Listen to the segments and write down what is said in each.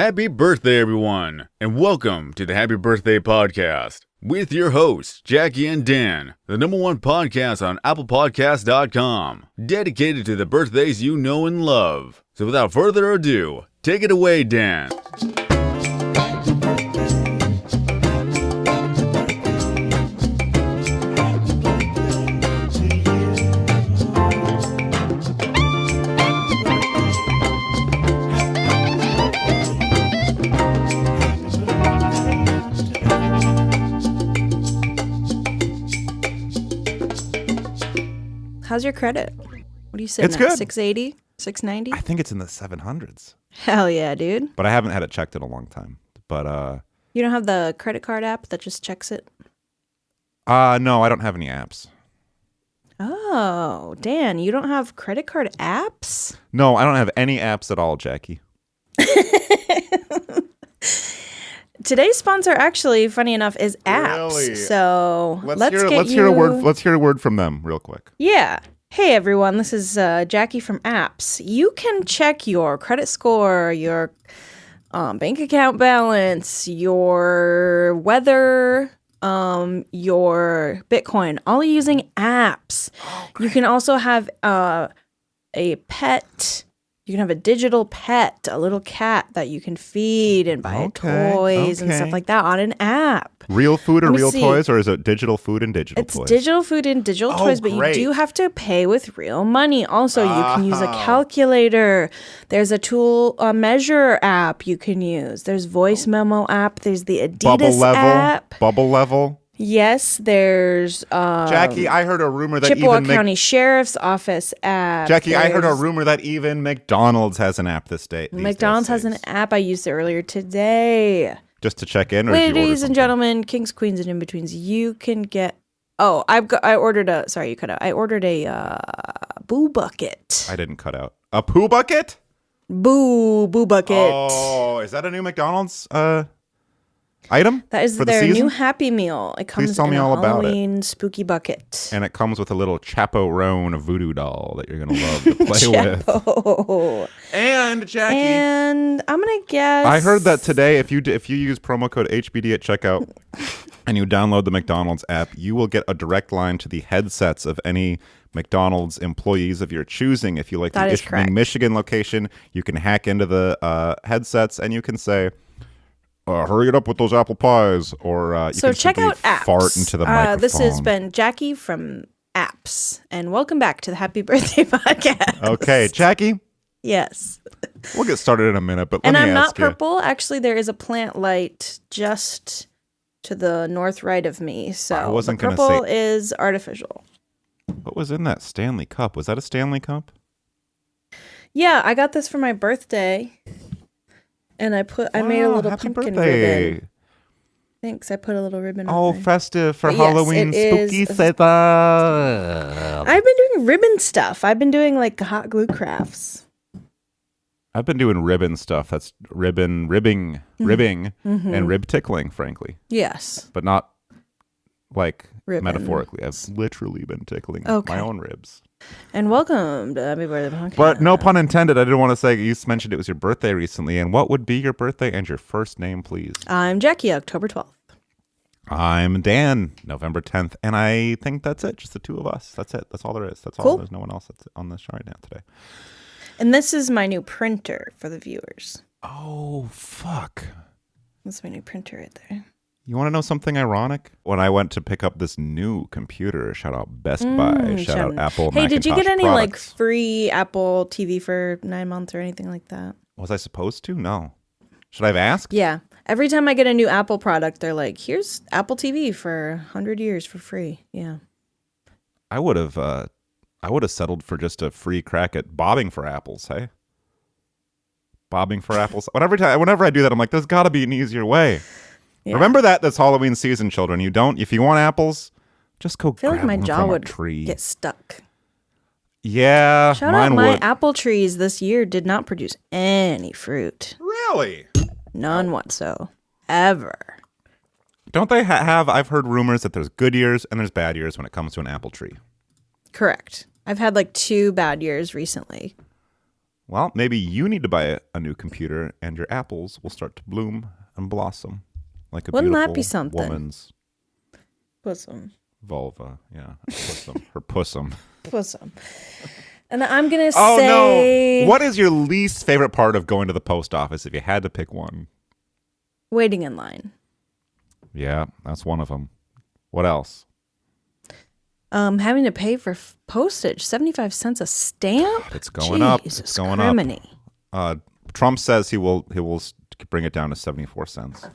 Happy birthday, everyone, and welcome to the Happy Birthday Podcast with your hosts, Jackie and Dan, the #1 podcast on ApplePodcast.com, dedicated to the birthdays you know and love. So without further ado, take it away, Dan. How's your credit? What are you sitting It's at? good. 680? 690? I think it's in the 700s. Hell yeah, dude. But I haven't had it checked in a long time. But You don't have the credit card app that just checks it? no, I don't have any apps. Oh, Dan, you don't have credit card apps? No, I don't have any apps at all, Jackie. Today's sponsor, actually, funny enough, is apps. Really? So let's hear a word from them real quick. Yeah. Hey, everyone. This is Jackie from Apps. You can check your credit score, your bank account balance, your weather, your Bitcoin, all using apps. You can also have a pet. You can have a digital pet, a little cat that you can feed and buy toys and stuff like that on an app. Real food or Let me real see. toys, or is it digital food and digital It's toys? digital food and digital toys, but great. you do have to pay with real money. Also, you can use a calculator. There's a tool, a measure app you can use. There's voice memo app. There's the Adidas app. Bubble level. Yes, there's Jackie, I heard a rumor that Chippewa even County Sheriff's Office app. Jackie, I heard a There's- rumor that even McDonald's has an app these days. McDonald's has an app. I used it earlier today. Just to check in, or did you order Ladies and something? gentlemen, kings, queens, and in-betweens, you can get... Oh, I ordered a... Sorry, you cut out. I ordered a Boo Bucket. I didn't cut out. A poo bucket? Boo Bucket. Oh, is that a new McDonald's item? That is for the their season? new Happy Meal. It comes tell in me a all about it. Halloween spooky bucket. And it comes with a little chaperone voodoo doll that you're going to love to play with. Oh. And Jackie, And I'm going to guess... I heard that today if you use promo code HBD at checkout and you download the McDonald's app, you will get a direct line to the headsets of any McDonald's employees of your choosing. If you like That the is correct. Ishpeming, Michigan location, you can hack into the headsets and you can say, hurry it up with those apple pies, or you So can check simply out Apps. fart into the microphone. This has been Jackie from Apps. And welcome back to the Happy Birthday Podcast. Okay, Jackie, Yes. we'll get started in a minute, but let And me I'm not ask you. purple. Actually, there is a plant light just to the north right of me. So I wasn't the gonna purple say- is artificial. What was in that Stanley Cup? Was that a Stanley Cup? Yeah, I got this for my birthday. And I made a Wow, liting happy pumpkin birthday. ribbon. Thanks. I put a little ribbon Oh, on there. festive for But yes, Halloween, it is spooky a- season. I've been doing ribbon stuff. I've been doing like hot glue crafts. I've been doing ribbon stuff. That's ribbing, and rib tickling, frankly, Yes. but not like Ribbons. metaphorically. I've literally been tickling Okay. my own ribs. And welcome to Happy Birthday Podcast. But no pun intended. I didn't want to say, you mentioned it was your birthday recently. And what would be your birthday and your first name, please? I'm Jackie, October 12th. I'm Dan, November 10th. And I think that's it. Just the two of us. That's it. That's all there is. That's all. Cool. There's no one else that's on this show right now today. And this is my new printer for the viewers. Oh, fuck. That's my new printer right there. You want to know something ironic? When I went to pick up this new computer, shout out Best Buy, shout out Apple, Hey, did you get Macintosh any like products. free Apple TV for 9 months or anything like that? Was I supposed to? No. Should I have asked? Yeah. Every time I get a new Apple product, they're like, here's Apple TV for 100 years for free. Yeah. I would have settled for just a free crack at bobbing for apples, hey? Bobbing for apples. Whenever I do that, I'm like, there's got to be an easier way. Yeah. Remember that this Halloween season, children. If you want apples, just go I feel like grab my one jaw from a would tree. get stuck. Yeah, Shout mine out, my would. apple trees this year did not produce any fruit. Really? None whatsoever. Don't they have? I've heard rumors that there's good years and there's bad years when it comes to an apple tree. Correct. I've had like 2 bad years recently. Well, maybe you need to buy a new computer, and your apples will start to bloom and blossom like a Wouldn't that beautiful be something? woman's Pussum. vulva. Yeah, her pussum. Pussum. And I'm going to Oh say... no! What is your least favorite part of going to the post office if you had to pick one? Waiting in line. Yeah, that's one of them. What else? Having to pay for postage, 75 cents a stamp? It's going up. Jesus It's going criminy. up. Trump says he will bring it down to 74 cents.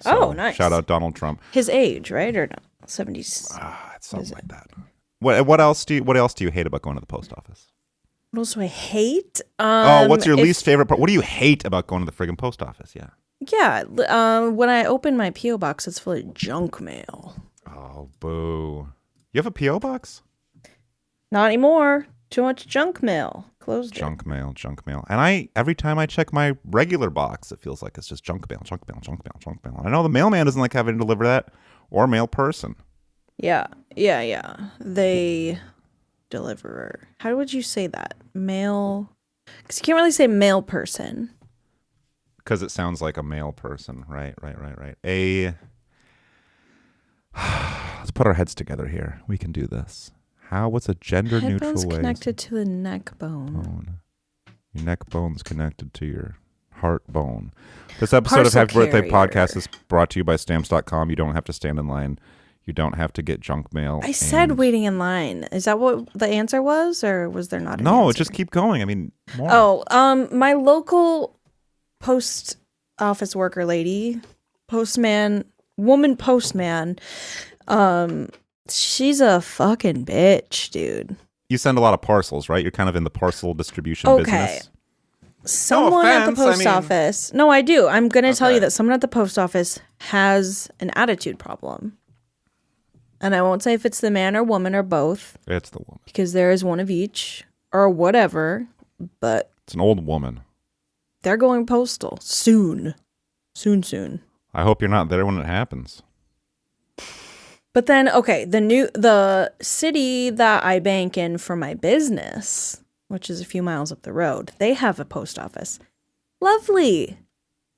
Oh, nice. Shout out Donald Trump. His age, right? Or no? 70s. It's something like that. What else do you hate about going to the post office? What else do I hate? What's your least favorite part? What do you hate about going to the friggin' post office? Yeah. Yeah. When I open my P.O. box, it's full of junk mail. Oh, boo. You have a P.O. box? Not anymore. Too much junk mail. Closed Junk mail. And every time I check my regular box, it feels like it's just junk mail. And I know the mailman doesn't like having to deliver that, or mail person. Yeah. They deliverer. How would you say that? Mail. Because you can't really say mail person. Because it sounds like a male person. Right. Let's put our heads together here. We can do this. What's a gender-neutral Headphones way? connected to the neck bone. Your neck bone's connected to your heart bone. This episode Parcel of Happy Birthday carrier. Podcast is brought to you by Stamps.com. You don't have to stand in line. You don't have to get junk mail. I said waiting in line. Is that what the answer was, or was there not an No, answer? just keep going. I mean, more. Oh, my local post office worker lady, woman postman, she's a fucking bitch, dude. You send a lot of parcels, right? You're kind of in the parcel distribution business. Someone at the post office. No, I do. I'm going to tell you Okay. that someone at the post office has an attitude problem. And I won't say if it's the man or woman or both, It's the woman. because there is one of each or whatever, but It's an old woman. they're going postal soon. Soon. I hope you're not there when it happens. But then, okay, the city that I bank in for my business, which is a few miles up the road, they have a post office. Lovely,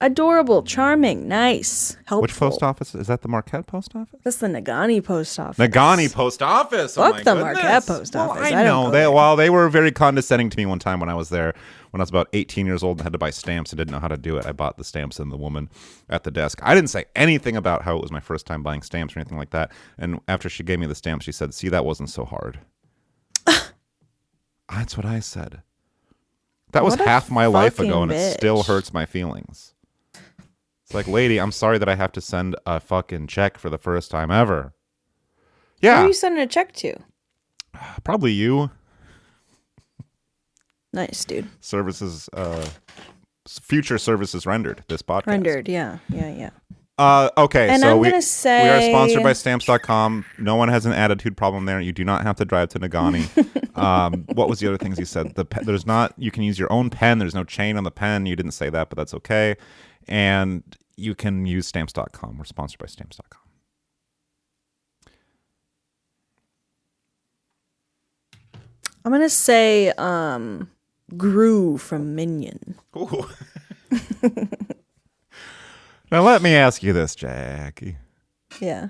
adorable, charming, nice, helpful. Which post office? Is that the Marquette post office? That's the Nagani post office. Nagani post office. Fuck oh my the goodness. Marquette post office. Well, I I don't know. go there. They were very condescending to me one time when I was there. When I was about 18 years old and had to buy stamps and didn't know how to do it, I bought the stamps and the woman at the desk. I didn't say anything about how it was my first time buying stamps or anything like that. And after she gave me the stamps, she said, "See, that wasn't so hard." That's what I said. That was What a half my life fucking ago, and it still bitch. hurts my feelings. It's like, lady, I'm sorry that I have to send a fucking check for the first time ever. Who Yeah, are you sending a check to? probably you. Nice, dude. Services, future services rendered. This podcast. Rendered, yeah. Okay, And so I'm we gonna say- are sponsored by Stamps.com. No one has an attitude problem there. You do not have to drive to Nagani. What was the other things you said? There's not. You can use your own pen. There's no chain on the pen. You didn't say that, but that's okay. And you can use Stamps.com. We're sponsored by Stamps.com. I'm going to say Gru from Minion. Ooh. Now let me ask you this, Jackie. Yeah.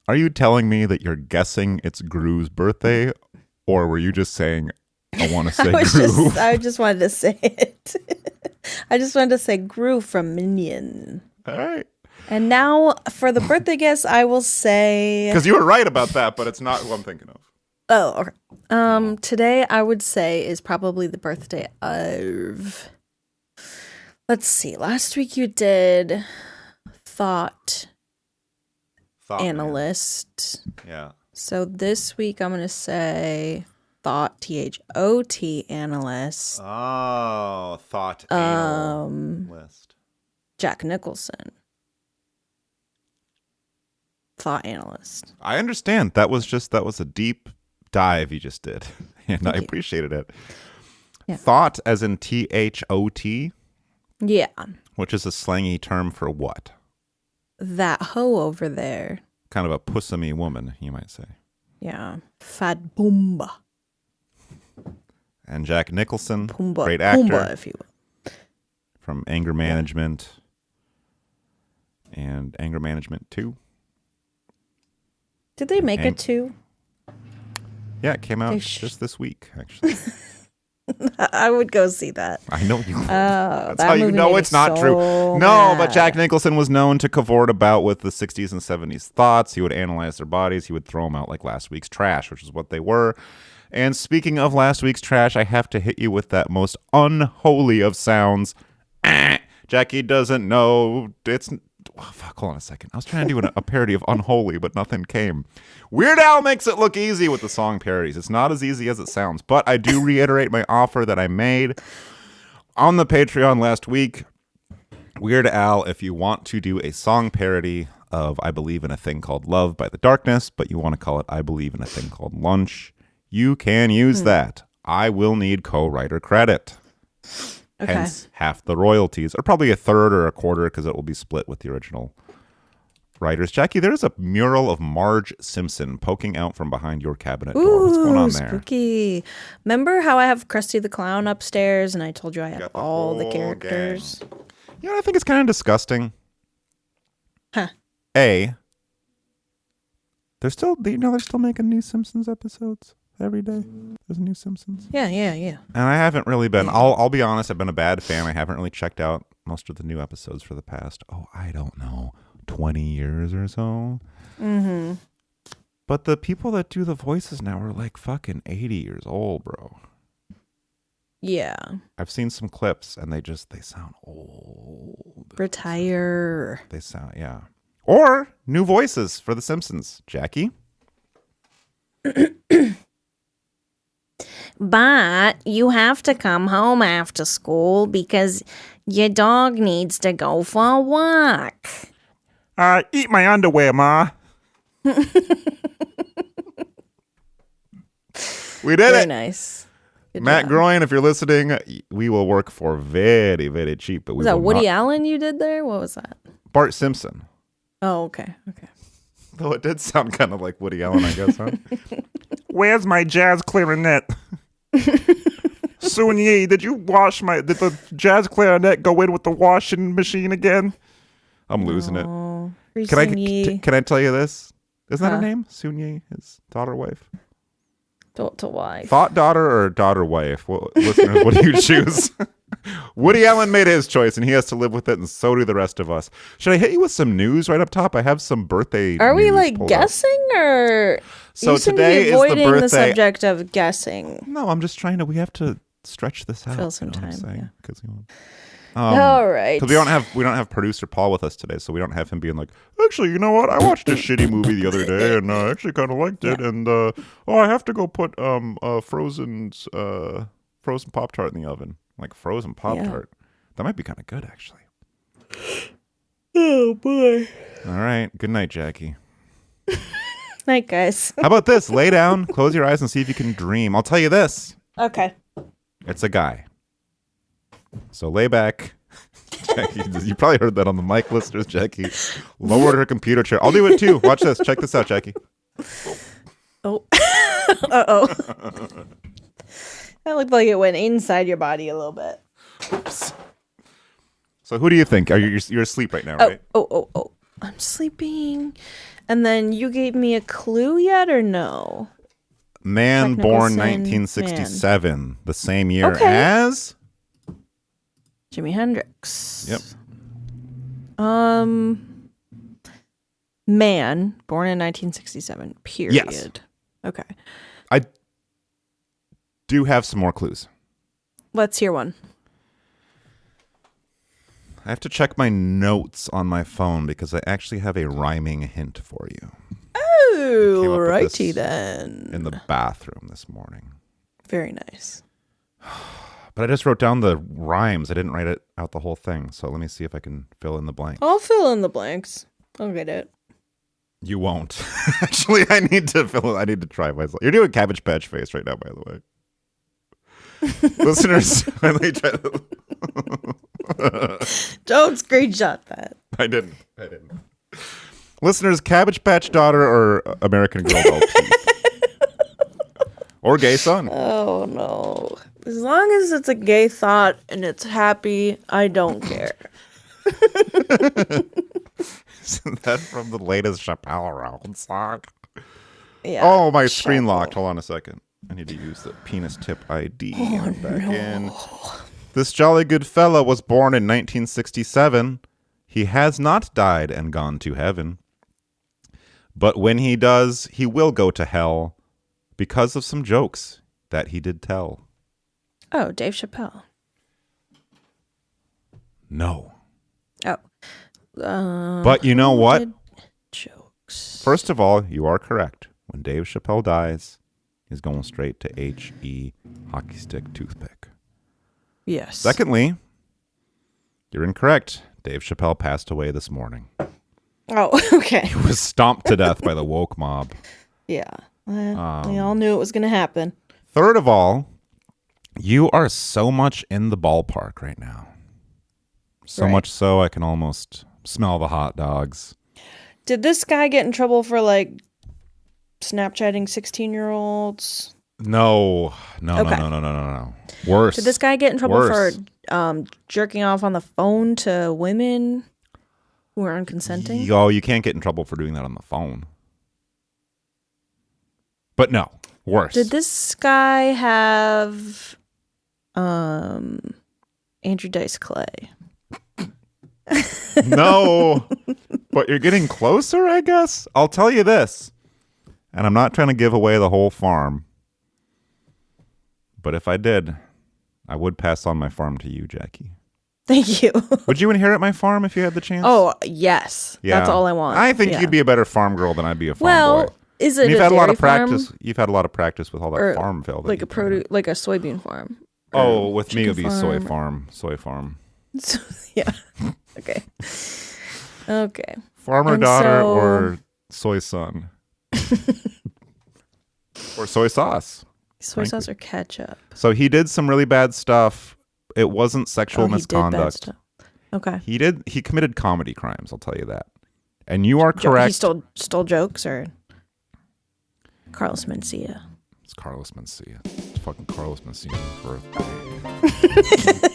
Are you telling me that you're guessing it's Gru's birthday, or were you just saying, I want to say Gru? I just wanted to say it. I just wanted to say Gru from Minion. All right. And now for the birthday guess, I will say. Because you were right about that, but it's not who I'm thinking of. Oh, okay. Today I would say is probably the birthday of. Let's see. Last week you did Thought Analyst. Yeah. So this week I'm gonna say Thought THOT Analyst. Oh, thought analyst. Jack Nicholson. Thought Analyst. I understand. That was a deep dive you just did, and I Thank you. appreciated it. Yeah. Thought as in THOT, Yeah. which is a slangy term for what? That hoe over there. Kind of a pussamy woman, you might say. Yeah. Fat Boomba. And Jack Nicholson, Pumbaa. great actor Pumbaa, if you will. from Anger Management and Anger Management 2. Did they make it too? Yeah, it came out They just this week, actually. I would go see that. I know you would. That's how you know it's not true. No, but Jack Nicholson was known to cavort about with the 60s and 70s thoughts. He would analyze their bodies. He would throw them out like last week's trash, which is what they were. And speaking of last week's trash, I have to hit you with that most unholy of sounds. Jackie doesn't know. Fuck, hold on a second. I was trying to do a parody of Unholy, but nothing came. Weird Al makes it look easy with the song parodies. It's not as easy as it sounds, but I do reiterate my offer that I made on the Patreon last week. Weird Al, if you want to do a song parody of I Believe in a Thing Called Love by The Darkness, but you want to call it I Believe in a Thing Called Lunch, you can use that. I will need co-writer credit. Okay. Hence, half the royalties, or probably a third or a quarter, because it will be split with the original writers. Jackie, there's a mural of Marge Simpson poking out from behind your cabinet door. What's going on there? Spooky. Remember how I have Krusty the Clown upstairs, and I told you I have got the all the whole characters? You know, I think it's kind of disgusting. Huh. They're still making new Simpsons episodes every day. There's new Simpsons. Yeah. And I haven't really been, I'll be honest, I've been a bad fan. I haven't really checked out most of the new episodes for the past, I don't know, 20 years or so. Mm-hmm. But the people that do the voices now are like fucking 80 years old, bro. Yeah. I've seen some clips and they sound old. Retire. They sound, yeah. Or new voices for The Simpsons. Jackie? But you have to come home after school because your dog needs to go for a walk. Eat my underwear, Ma. We did Very it. nice. Good Matt job. Groen, if you're listening, we will work for very, very cheap. But we Was that will Woody not. Allen you did there? What was that? Bart Simpson. Oh, okay. Though it did sound kind of like Woody Allen, I guess, huh? Where's my jazz clarinet? Soon Yi, did the jazz clarinet go in with the washing machine again? I'm losing it. Can I tell you this? Isn't that her name? Soon Yi, his daughter wife. To wife. Thought daughter or daughter wife? Listeners, what do you choose? Woody Allen made his choice, and he has to live with it, and so do the rest of us. Should I hit you with some news right up top? I have some birthday. Are we news like pulled guessing or? So you seem today to be is the avoiding birthday. the subject of guessing. No, I'm just trying to. We have to stretch this out. Fill some you know what I'm time, saying? yeah. 'Cause, All right. Because we don't have producer Paul with us today, so we don't have him being like, actually, you know what? I watched a shitty movie the other day, and I actually kind of liked it, and I have to go put frozen Pop-Tart in the oven, like frozen Pop-Tart. That might be kind of good, actually. Oh boy. All right. Good night, Jackie. Night, guys. How about this? Lay down, close your eyes, and see if you can dream. I'll tell you this. Okay. It's a guy. So lay back. Jackie, you probably heard that on the mic, listeners. Jackie lowered her computer chair. I'll do it too. Watch this. Check this out, Jackie. Oh. Uh-oh. That looked like it went inside your body a little bit. Oops. So who do you think? You're asleep right now, right? Oh. I'm sleeping. And then you gave me a clue yet or no? Man Technical born sin 1967, the same year Okay. as Jimi Hendrix. Yep. Man born in 1967. Period. Yes. Okay. I do have some more clues. Let's hear one. I have to check my notes on my phone because I actually have a rhyming hint for you. Oh, Came up with righty this then. in the bathroom this morning. Very nice. But I just wrote down the rhymes. I didn't write it out the whole thing. So let me see if I can fill in the blank. I'll fill in the blanks. I'll get it. You won't. Actually, I need to fill it. I need to try myself. You're doing Cabbage Patch face right now, by the way. Listeners, when they try to... Don't screenshot that. I didn't. Listeners, Cabbage Patch daughter or American Girl doll teeth? Or gay son. Oh, no. As long as it's a gay thought and it's happy, I don't care. Isn't that from the latest Chappelle Round song? Yeah. Oh, my screen locked. Hold on a second. I need to use the penis tip ID. I'm back in. This jolly good fella was born in 1967. He has not died and gone to heaven. But when he does, he will go to hell because of some jokes that he did tell. Oh, Dave Chappelle. No. Oh. But you know what? Jokes. First of all, you are correct. When Dave Chappelle dies, he's going straight to H-E hockey stick toothpick. Yes. Secondly, you're incorrect. Dave Chappelle passed away this morning. Oh, okay. He was stomped to death by the woke mob. Yeah. We all knew it was going to happen. Third of all, you are so much in the ballpark right now. So Right. much so I can almost smell the hot dogs. Did this guy get in trouble for, like, Snapchatting 16-year-olds? No. Okay. No. Worse. Did this guy get in trouble Worse. for jerking off on the phone to women who are unconsenting? Oh, you can't get in trouble for doing that on the phone. But no, worse. Did this guy have Andrew Dice Clay? No, but you're getting closer, I guess. I'll tell you this, and I'm not trying to give away the whole farm, but if I did, I would pass on my farm to you, Jackie. Thank you. Would you inherit my farm if you had the chance? Oh, yes. Yeah. That's all I want. I think Yeah. you'd be a better farm girl than I'd be a farm Well, boy. is And it you've a had a lot dairy of practice. farm? You've had a lot of practice with all that Or farmville. that like a you've done. like a soybean farm? Oh, with me it would be chicken soy farm. farm. So, yeah. Okay. Okay. Farmer And daughter so- or soy son. Or soy sauce. Soy sauce or ketchup? So he did some really bad stuff. It wasn't sexual He did bad misconduct. stuff. Okay. He committed comedy crimes, I'll tell you that. And you are He correct. stole jokes or Carlos Mencia? It's Carlos Mencia. It's fucking Carlos Mencia's birthday.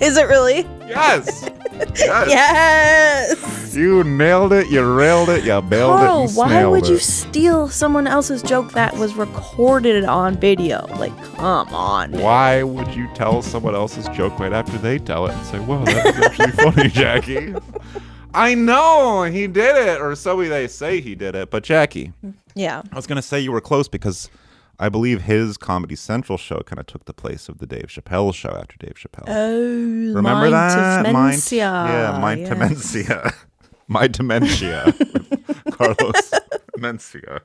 Is it really? Yes. Yes. Yes. You nailed it. You railed it. You bailed Carl, it and why snailed would you it. steal someone else's joke that was recorded on video? Like, come on. man. Why would you tell someone else's joke right after they tell it and say, "Whoa, that was actually funny, Jackie"? I know he did it, or so they say he did it. But Jackie, Yeah. I was gonna say you were close because I believe his Comedy Central show kind of took the place of the Dave Chappelle show after Dave Chappelle. Oh, Remember that? Dementia. Yeah, my dementia. My dementia. With Carlos Mencia.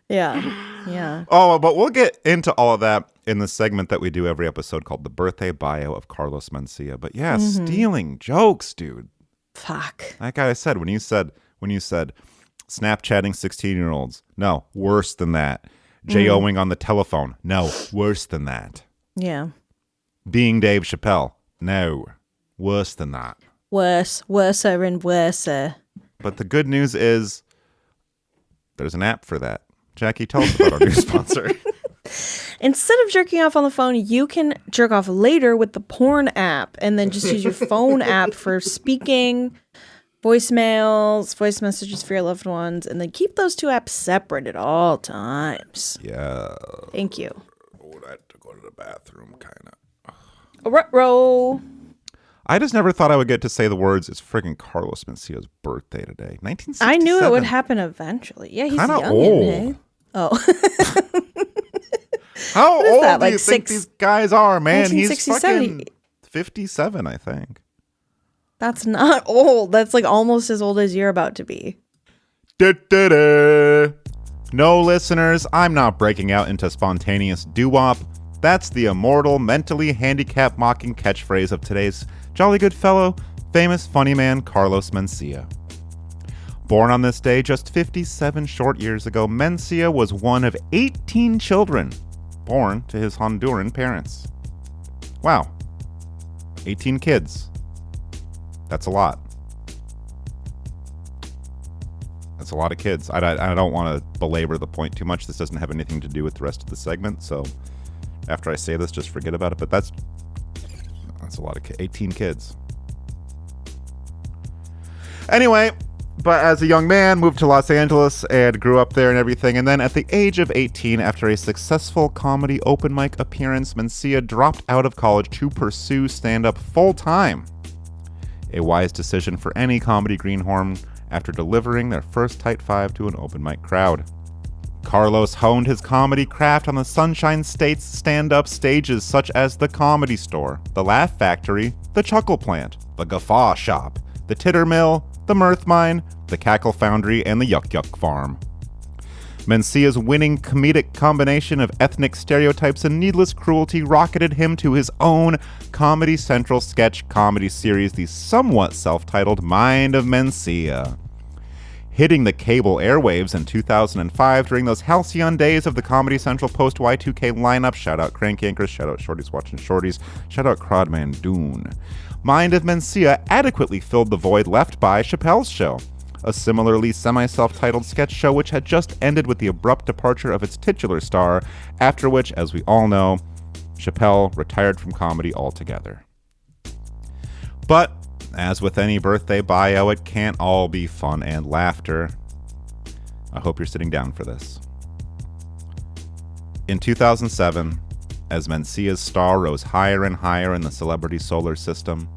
Yeah. Oh, but we'll get into all of that in the segment that we do every episode called The Birthday Bio of Carlos Mencia. But yeah, stealing jokes, dude. Fuck. Like I said, when you said Snapchatting 16-year-olds, no, worse than that. J-O-ing on the telephone, no, worse than that. Yeah. Being Dave Chappelle, no, worse than that. Worser and worser. But the good news is there's an app for that. Jackie, tell us about our new sponsor. Instead of jerking off on the phone, you can jerk off later with the porn app and then just use your phone app for speaking, voicemails, voice messages for your loved ones, and then keep those two apps separate at all times. Yeah. Thank you. Would I have to go to the bathroom, kind of. Roll. I just never thought I would get to say the words, it's friggin' Carlos Mencia's birthday today. 1967. I knew it would happen eventually. Yeah, he's Kinda young. old. Oh. How is old that, do you like think six- these guys are, man? He's 1967. fucking 57, I think. That's not old. That's like almost as old as you're about to be. Da-da-da. No, listeners, I'm not breaking out into spontaneous doo-wop. That's the immortal, mentally handicapped mocking catchphrase of today's jolly good fellow, famous funny man Carlos Mencia. Born on this day just 57 short years ago, Mencia was one of 18 children born to his Honduran parents. Wow. 18 kids. That's a lot. That's a lot of kids. I don't want to belabor the point too much. This doesn't have anything to do with the rest of the segment, so After I say this, just forget about it. But that's a lot of 18 kids. Anyway, but as a young man, moved to Los Angeles and grew up there and everything. And then at the age of 18, after a successful comedy open mic appearance, Mencia dropped out of college to pursue stand-up full-time. A wise decision for any comedy greenhorn after delivering their first tight five to an open mic crowd. Carlos honed his comedy craft on the Sunshine State's stand-up stages such as the Comedy Store, the Laugh Factory, the Chuckle Plant, the Guffaw Shop, the Titter Mill, the Mirth Mine, the Cackle Foundry, and the Yuck Yuck Farm. Mencia's winning comedic combination of ethnic stereotypes and needless cruelty rocketed him to his own Comedy Central sketch comedy series, the somewhat self-titled Mind of Mencia. Hitting the cable airwaves in 2005 during those halcyon days of the Comedy Central post-Y2K lineup. Shout out Crank Yankers, shout out Shorties Watching Shorties, shout out Crodman Dune. Mind of Mencia adequately filled the void left by Chappelle's Show, a similarly semi-self-titled sketch show which had just ended with the abrupt departure of its titular star, after which, as we all know, Chappelle retired from comedy altogether. But as with any birthday bio, it can't all be fun and laughter. I hope you're sitting down for this. In 2007, as Mencia's star rose higher and higher in the celebrity solar system,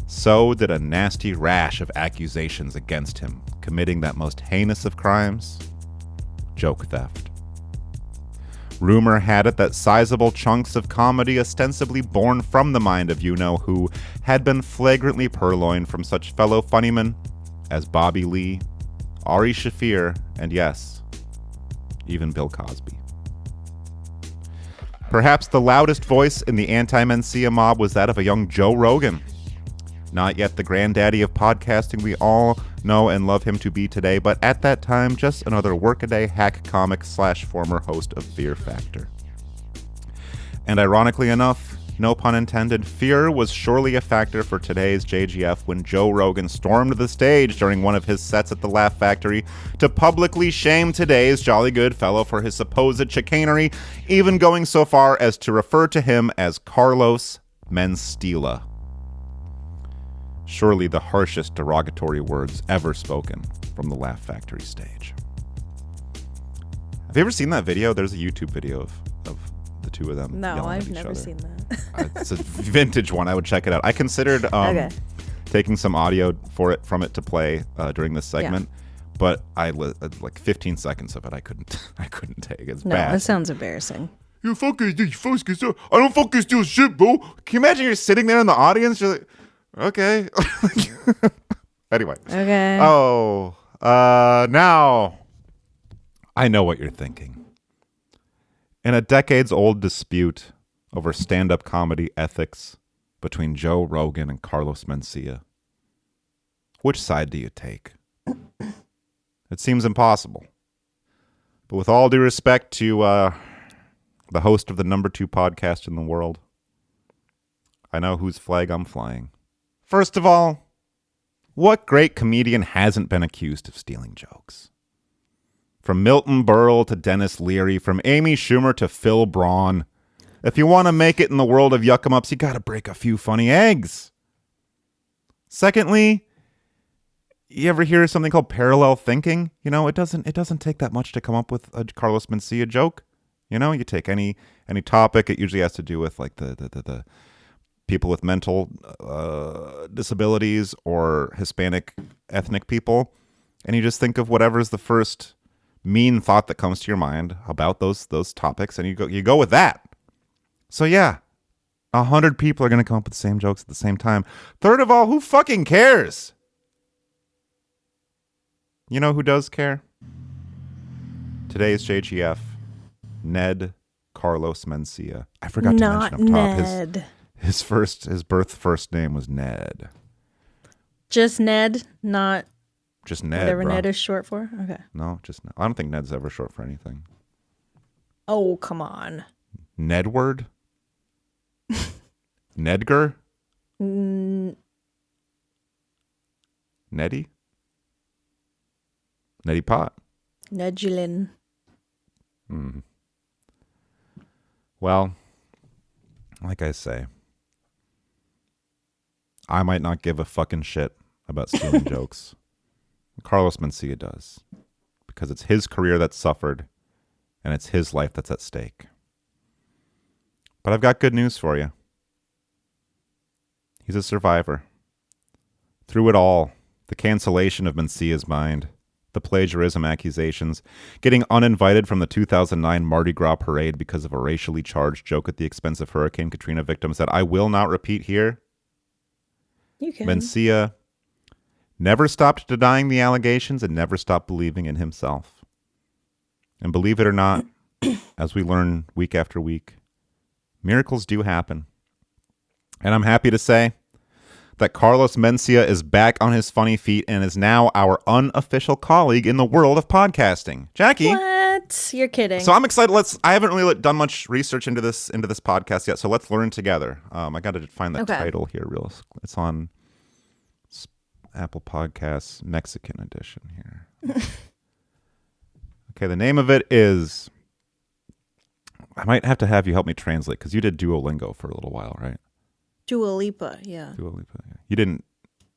so did a nasty rash of accusations against him, committing that most heinous of crimes, joke theft. Rumor had it that sizable chunks of comedy ostensibly born from the mind of you-know-who had been flagrantly purloined from such fellow funnymen as Bobby Lee, Ari Shaffir, and yes, even Bill Cosby. Perhaps the loudest voice in the anti-Mencia mob was that of a young Joe Rogan. Not yet the granddaddy of podcasting we all know and love him to be today, but at that time, just another workaday hack comic / former host of Fear Factor. And ironically enough, no pun intended, fear was surely a factor for today's JGF when Joe Rogan stormed the stage during one of his sets at the Laugh Factory to publicly shame today's jolly good fellow for his supposed chicanery, even going so far as to refer to him as Carlos Mencia. Surely the harshest derogatory words ever spoken from the Laugh Factory stage. Have you ever seen that video? There's a YouTube video of the two of them. No, yelling at I've each never other. seen that. It's a vintage one. I would check it out. I considered taking some audio from it to play during this segment, but like 15 seconds of it I couldn't take. It's bad. No, that sounds embarrassing. You fucking I don't fucking steal shit, bro. Can you imagine you're sitting there in the audience? You're like, okay. Anyway. Okay. Oh, now I know what you're thinking. In a decades-old dispute over stand-up comedy ethics between Joe Rogan and Carlos Mencia, which side do you take? It seems impossible. But with all due respect to the host of the #2 podcast in the world, I know whose flag I'm flying. First of all, what great comedian hasn't been accused of stealing jokes? From Milton Berle to Dennis Leary, from Amy Schumer to Phil Braun. If you want to make it in the world of yuck-em-ups, you got to break a few funny eggs. Secondly, you ever hear something called parallel thinking? You know, it doesn't take that much to come up with a Carlos Mencia joke. You know, you take any topic, it usually has to do with like the people with mental disabilities or Hispanic ethnic people, and you just think of whatever's the first mean thought that comes to your mind about those topics, and you go with that. So yeah, 100 people are going to come up with the same jokes at the same time. Third of all, who fucking cares? You know who does care? Today's JGF, Ned Carlos Mencia. I forgot to mention up top Ned. his first name was Ned. Just Ned, not Just Ned, whatever bro. Ned is short for? Okay. No, just Ned. I don't think Ned's ever short for anything. Oh, come on. Nedward? Nedgar? Nettie? Nettie Pot? Nedulin. Well, like I say, I might not give a fucking shit about stealing jokes. Carlos Mencia does, because it's his career that's suffered, and it's his life that's at stake. But I've got good news for you. He's a survivor. Through it all, the cancellation of Mencia's mind, the plagiarism accusations, getting uninvited from the 2009 Mardi Gras parade because of a racially charged joke at the expense of Hurricane Katrina victims that I will not repeat here. You can. Mencia never stopped denying the allegations and never stopped believing in himself. And believe it or not, as we learn week after week, miracles do happen. And I'm happy to say that Carlos Mencia is back on his funny feet and is now our unofficial colleague in the world of podcasting. Jackie. What? You're kidding. So I'm excited. I haven't really done much research into this podcast yet, so let's learn together. I got to find that title here real. It's on Apple Podcasts Mexican edition here. Okay, the name of it is, I might have to have you help me translate because you did Duolingo for a little while, right? Dua Lipa, yeah. Dua Lipa, yeah. You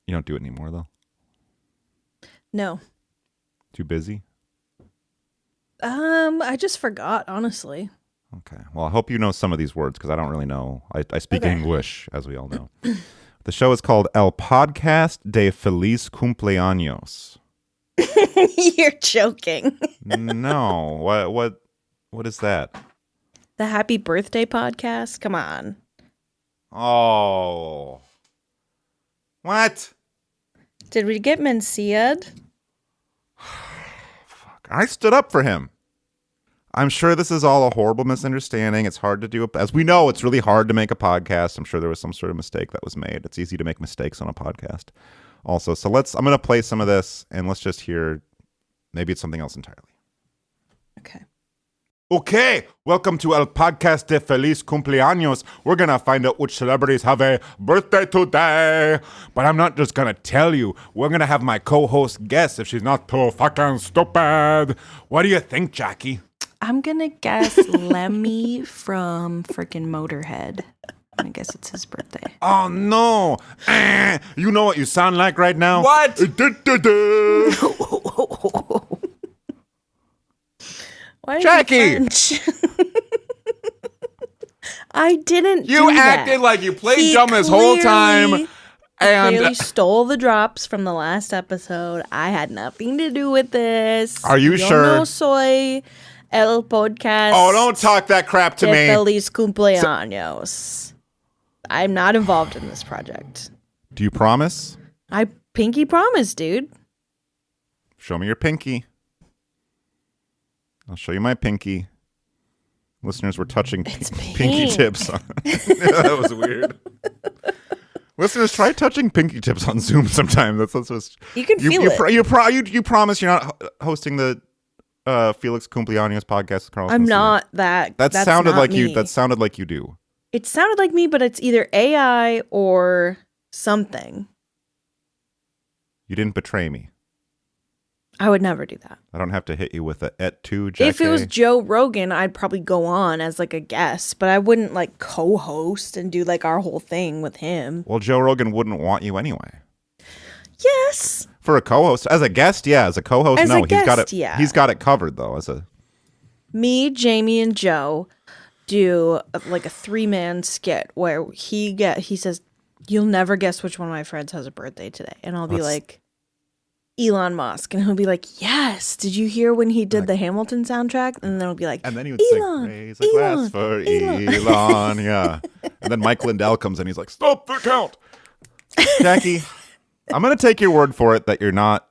don't do it anymore though? No. Too busy? I just forgot, honestly. Okay. Well, I hope you know some of these words because I don't really know. I speak English, as we all know. The show is called El Podcast de Feliz Cumpleaños. You're joking. No. What is that? The Happy Birthday Podcast? Come on. Oh. What? Did we get Mencia'd? Fuck. I stood up for him. I'm sure this is all a horrible misunderstanding. It's hard to do. As we know, it's really hard to make a podcast. I'm sure there was some sort of mistake that was made. It's easy to make mistakes on a podcast also. So I'm going to play some of this and let's just hear, maybe it's something else entirely. Okay. Okay, welcome to El Podcast de Feliz Cumpleaños. We're going to find out which celebrities have a birthday today. But I'm not just going to tell you. We're going to have my co-host guess if she's not too fucking stupid. What do you think, Jackie? I'm going to guess Lemmy from freaking Motorhead. I guess it's his birthday. Oh, no. You know what you sound like right now? What? Why is Jackie! it French? I didn't You do acted that. like you played He dumb this whole time. clearly And stole the drops from the last episode. I had nothing to do with this. Are you Yo sure? No soy el podcast. Oh, don't talk that crap to de me. Feliz cumpleaños. I'm not involved in this project. Do you promise? I pinky promise, dude. Show me your pinky. I'll show you my pinky. Listeners, we're touching It's pinky pink. tips. That was weird. Listeners, try touching pinky tips on Zoom sometime. That's just You can feel it. You promise you're not hosting the Felix Cumpleaños podcast with Carlos I'm Mencia? not that. That that's sounded not like me. you. That sounded like you do. It sounded like me, but it's either AI or something. You didn't betray me. I would never do that. I don't have to hit you with a et tu, Jackie. If it was Joe Rogan, I'd probably go on as like a guest, but I wouldn't like co-host and do like our whole thing with him. Well, Joe Rogan wouldn't want you anyway. Yes. For a co-host, as a guest, yeah. As a co-host, As no. a He's got guest, it. yeah. He's got it covered though. As a Me, Jamie, and Joe do like a 3-man skit where he says, "You'll never guess which one of my friends has a birthday today," and I'll be That's- like, Elon Musk, and he'll be like, "Yes, did you hear when he did the Hamilton soundtrack?" And then it'll be like, and then he would Elon, sing "Raise a glass for Elon." Yeah. And then Mike Lindell comes in. He's like, "Stop the count." Jackie, I'm gonna take your word for it that you're not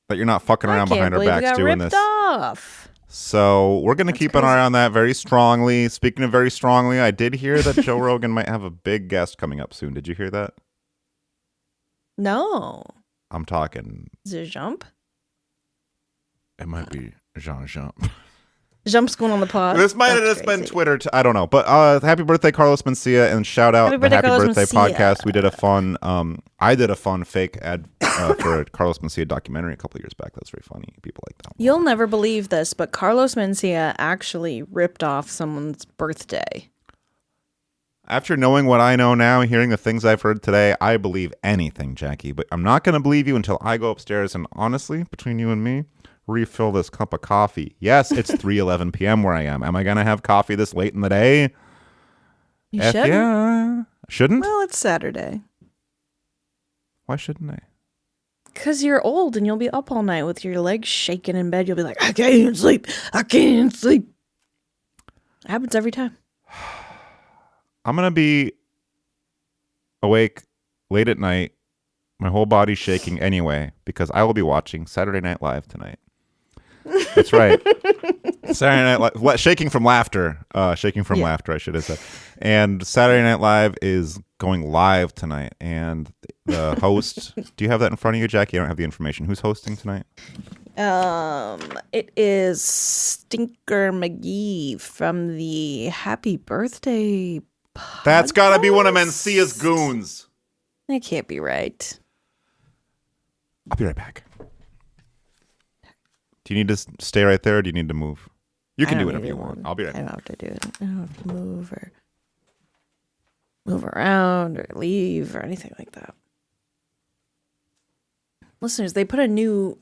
fucking around behind our backs doing this. Off. So we're gonna keep an crazy. eye on that very strongly. Speaking of very strongly, I did hear that Joe Rogan might have a big guest coming up soon. Did you hear that? No. I'm talking. Is it Jump? It might be Jean. Jump's going on the pod. This might have That's just been crazy. Twitter. I don't know. But happy birthday, Carlos Mencia, and shout out Happy the birthday, Happy Carlos Birthday Mencia. podcast. We did a fun. I did a fun fake ad for a Carlos Mencia documentary a couple of years back. That's very funny. People like that. You'll never believe this, but Carlos Mencia actually ripped off someone's birthday. After knowing what I know now, hearing the things I've heard today, I believe anything, Jackie. But I'm not going to believe you until I go upstairs and honestly, between you and me, refill this cup of coffee. Yes, it's 3:11 p.m. where I am. Am I going to have coffee this late in the day? You shouldn't. Yeah. Shouldn't? Well, it's Saturday. Why shouldn't I? Because you're old and you'll be up all night with your legs shaking in bed. You'll be like, I can't sleep. I can't sleep. It happens every time. I'm going to be awake late at night, my whole body's shaking anyway, because I will be watching Saturday Night Live tonight. That's right. Saturday Night Live, shaking from laughter. Laughter, I should have said. And Saturday Night Live is going live tonight. And the host, do you have that in front of you, Jackie? I don't have the information. Who's hosting tonight? It is Stinker McGee from the Happy Birthday podcast. That's got to be one of Mencia's goons. That can't be right. I'll be right back. Do you need to stay right there or do you need to move? You can do whatever you want. I'll be right back. I don't have to do it. I don't have to move around or leave or anything like that. Listeners, they put a new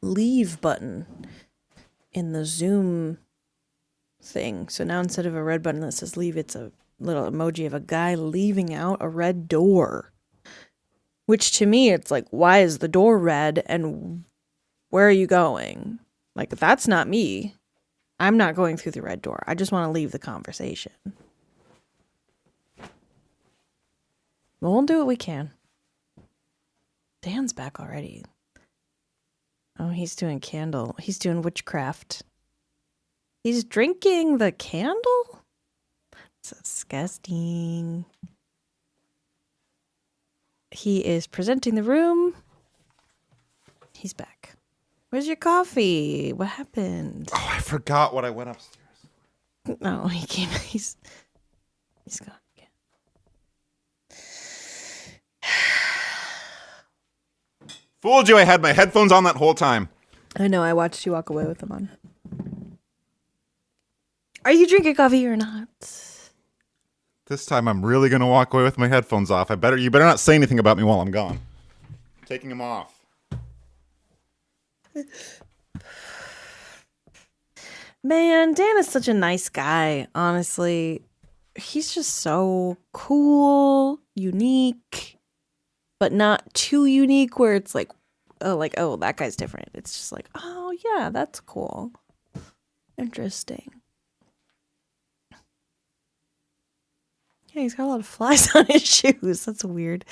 leave button in the Zoom thing. So now instead of a red button that says leave, it's a little emoji of a guy leaving out a red door. Which to me, it's like, why is the door red and where are you going? Like, that's not me. I'm not going through the red door. I just want to leave the conversation. Well, we'll do what we can. Dan's back already. Oh, he's doing candle. He's doing witchcraft. He's drinking the candle? It's disgusting. He is presenting the room. He's back. Where's your coffee? What happened? Oh, I forgot what I went upstairs. No, he came. He's gone again. Fooled you. I had my headphones on that whole time. I know. I watched you walk away with them on. Are you drinking coffee or not? This time I'm really going to walk away with my headphones off. You better not say anything about me while I'm gone. I'm taking them off. Man, Dan is such a nice guy, honestly. He's just so cool, unique, but not too unique where it's like, oh, that guy's different. It's just like, oh, yeah, that's cool. Interesting. Yeah, he's got a lot of flies on his shoes. That's weird.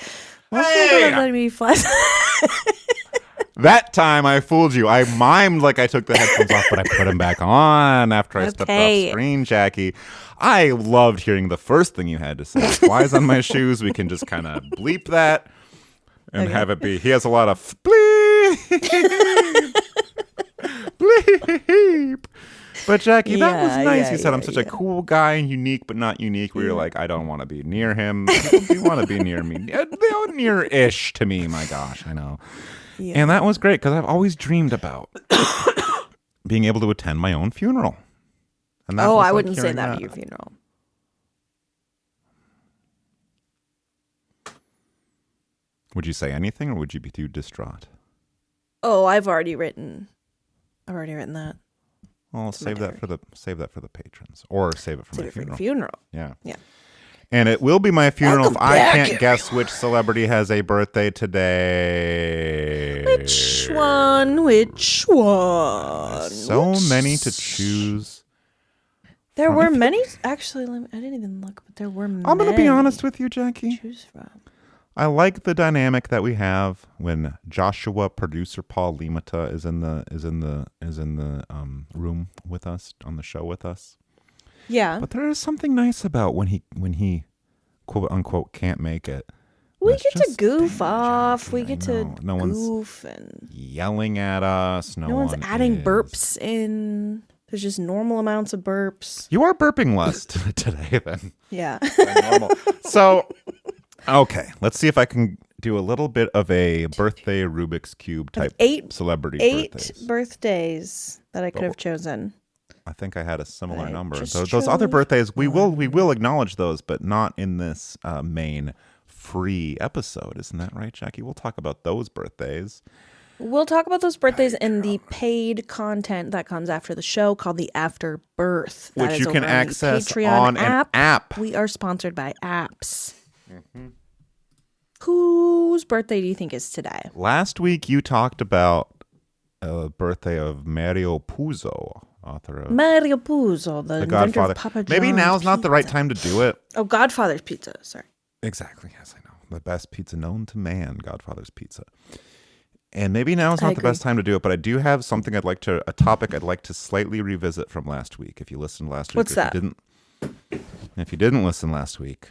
Most people don't let me flies. That time I fooled you. I mimed like I took the headphones off, but I put them back on after I stepped off screen, Jackie. I loved hearing the first thing you had to say. Flies on my shoes. We can just kind of bleep that and have it be. He has a lot of bleep. Bleep. But Jackie, that was nice. You said I'm such a cool guy and unique, but not unique. Where you're like, I don't want to be near him. You want to be near me. Near-ish to me, my gosh, I know. Yeah. And that was great because I've always dreamed about being able to attend my own funeral. And that I wouldn't say that at your funeral. Would you say anything or would you be too distraught? Oh, I've already written that. Well, save that for the patrons or save it for my funeral. For your funeral. Yeah. Yeah. And it will be my funeral if I can't guess which celebrity has a birthday today. Which one? So many to choose. There were many. Actually, I didn't even look, but there were many. I'm going to be honest with you, Jackie. To choose from. I like the dynamic that we have when Joshua, producer Paul Limata, is in the room with us on the show with us. Yeah. But there is something nice about when he quote unquote can't make it. We get to goof off. We get to goof and yelling at us. No one's adding burps in. There's just normal amounts of burps. You are burping less today then. Yeah. Normal. So, okay, let's see if I can do a little bit of a birthday Rubik's Cube type celebrity birthdays. 8 birthdays that I could have chosen. I think I had a similar I number. just Those other chose birthdays, we will acknowledge those, but not in this main free episode. Isn't that right, Jackie? We'll talk about those birthdays. We'll talk about those birthdays in the paid content that comes after the show called the Afterbirth. That Which is you can over access the Patreon on an app. We are sponsored by apps. Whose birthday do you think is today? Last week you talked about a birthday of Mario Puzo, author of Mario Puzo, the inventor Godfather. of Papa John's Maybe now's not the right Pizza. time to do it. Oh, Godfather's Pizza. Sorry. Exactly. Yes, I know. The best pizza known to man, Godfather's Pizza. And maybe now is I not the agree. best time to do it, but I do have something a topic I'd like to slightly revisit from last week. If you listened last week, What's that? If you didn't listen last week,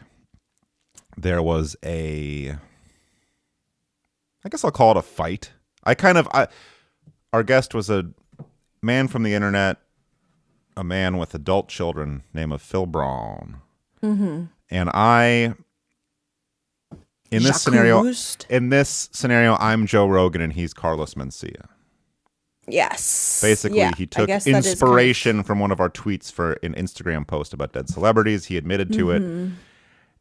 there was I guess I'll call it a fight. Our guest was a man from the internet, a man with adult children named Phil Braun. Mm-hmm. And in this scenario, I'm Joe Rogan and he's Carlos Mencia. Yes. Basically, Yeah, he I took guess that is inspiration from one of our tweets for an Instagram post about dead celebrities. He admitted to Mm-hmm.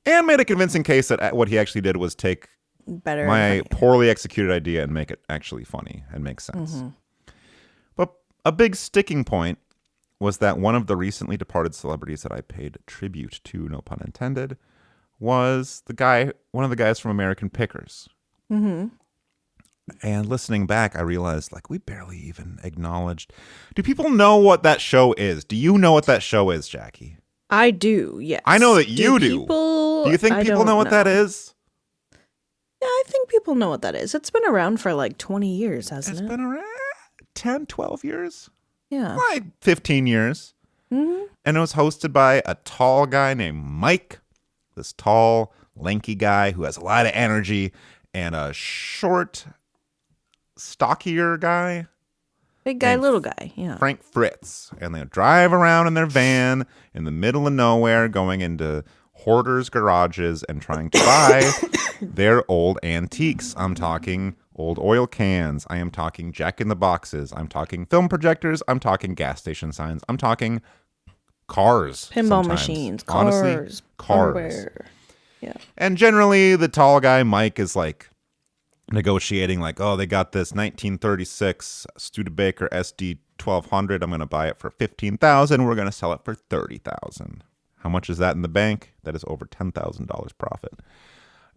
it and made a convincing case that what he actually did was take better. my poorly executed idea and make it actually funny and make sense. Mm-hmm. But a big sticking point was that one of the recently departed celebrities that I paid tribute to, no pun intended, was one of the guys from American Pickers. Mm-hmm. And listening back, I realized, we barely even acknowledged. Do people know what that show is? Do you know what that show is, Jackie? I do, yes. I know that you do. People, Do you think I people don't know what that is? Yeah, I think people know what that is. It's been around for 20 years, hasn't It's it? been around 10, 12 years? Yeah. 15 years. Mm-hmm. And it was hosted by a tall guy named Mike. This tall, lanky guy who has a lot of energy, and a short, stockier guy, Big guy, named little guy. Yeah. Frank Fritz. And they drive around in their van in the middle of nowhere, going into hoarders' garages and trying to buy their old antiques. I'm talking old oil cans. I am talking Jack in the Boxes. I'm talking film projectors. I'm talking gas station signs. I'm talking cars. Pinball sometimes. machines, Honestly, cars, cars. hardware. Yeah. And generally, the tall guy, Mike, is negotiating, they got this 1936 Studebaker SD 1200. I'm going to buy it for $15,000. We're going to sell it for $30,000. How much is that in the bank? That is over $10,000 profit.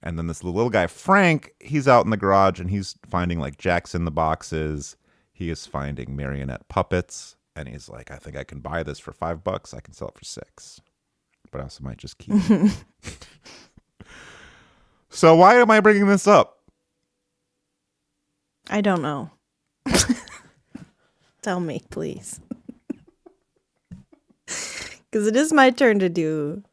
And then this little guy, Frank, he's out in the garage and he's finding Jacks in the Boxes. He is finding marionette puppets. And he's like, I think I can buy this for $5. I can sell it for $6. But I also might just keep it. So why am I bringing this up? I don't know. Tell me, please. Because it is my turn to do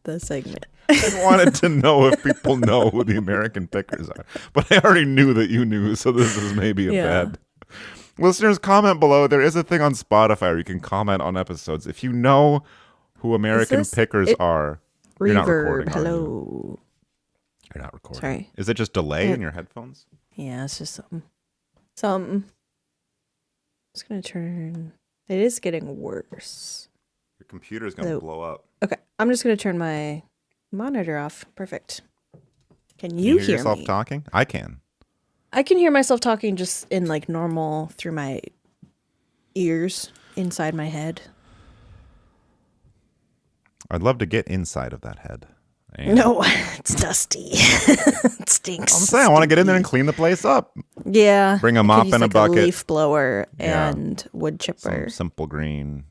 the segment. I wanted to know if people know who the American Pickers are. But I already knew that you knew, so this is maybe a bad. Listeners, comment below. There is a thing on Spotify where you can comment on episodes. If you know who American Pickers are, you're not recording. Reverb, hello. You're not recording. Sorry. Is it just delay in your headphones? Yeah, it's just something. It's going to turn. It is getting worse. Your computer's going to blow up. Okay, I'm just going to turn my monitor off. Perfect. Can Can you hear yourself me? talking? I can. I can hear myself talking just in normal through my ears inside my head. I'd love to get inside of that head. And No, it's dusty. It stinks. I'm saying I want to get in there and clean the place up. Yeah. Bring a I could mop use, and a a bucket. leaf blower Yeah. and wood chipper. Some simple green,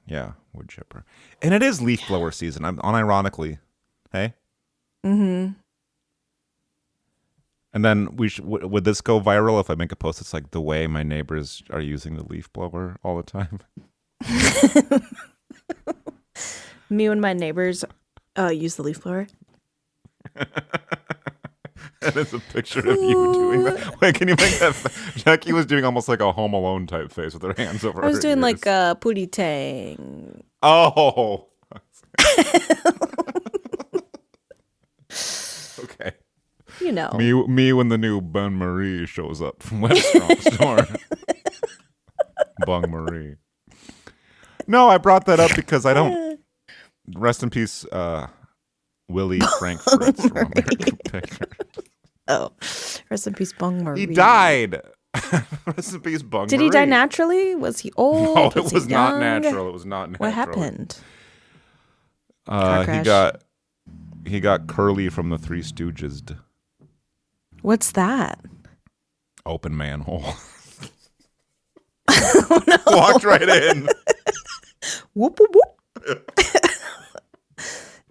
wood chipper. And it is leaf blower season. I'm unironically, hey. Mm-hmm. And then would this go viral if I make a post that's the way my neighbors are using the leaf blower all the time? Me and my neighbors use the leaf blower. And it's a picture of you doing that. Wait, can you make that? Jackie was doing almost like a Home Alone type face with her hands over her I was doing ears. a pootie tang. Oh. Okay. You know. Me when the new Bon Marie shows up from Webstrong store. Bung Marie. No, I brought that up because I don't. Rest in peace, Willie Frank Fritz from American Picture. Oh, rest in peace, Bung Marie. He died. Rest in peace, Bung Did Marie. he die naturally? Was he old? No, Was it he was not young? natural. It was not natural. What happened? He crash? got Curly from the Three Stooges. What's that? Open manhole. Walked right in. Whoop, whoop, whoop.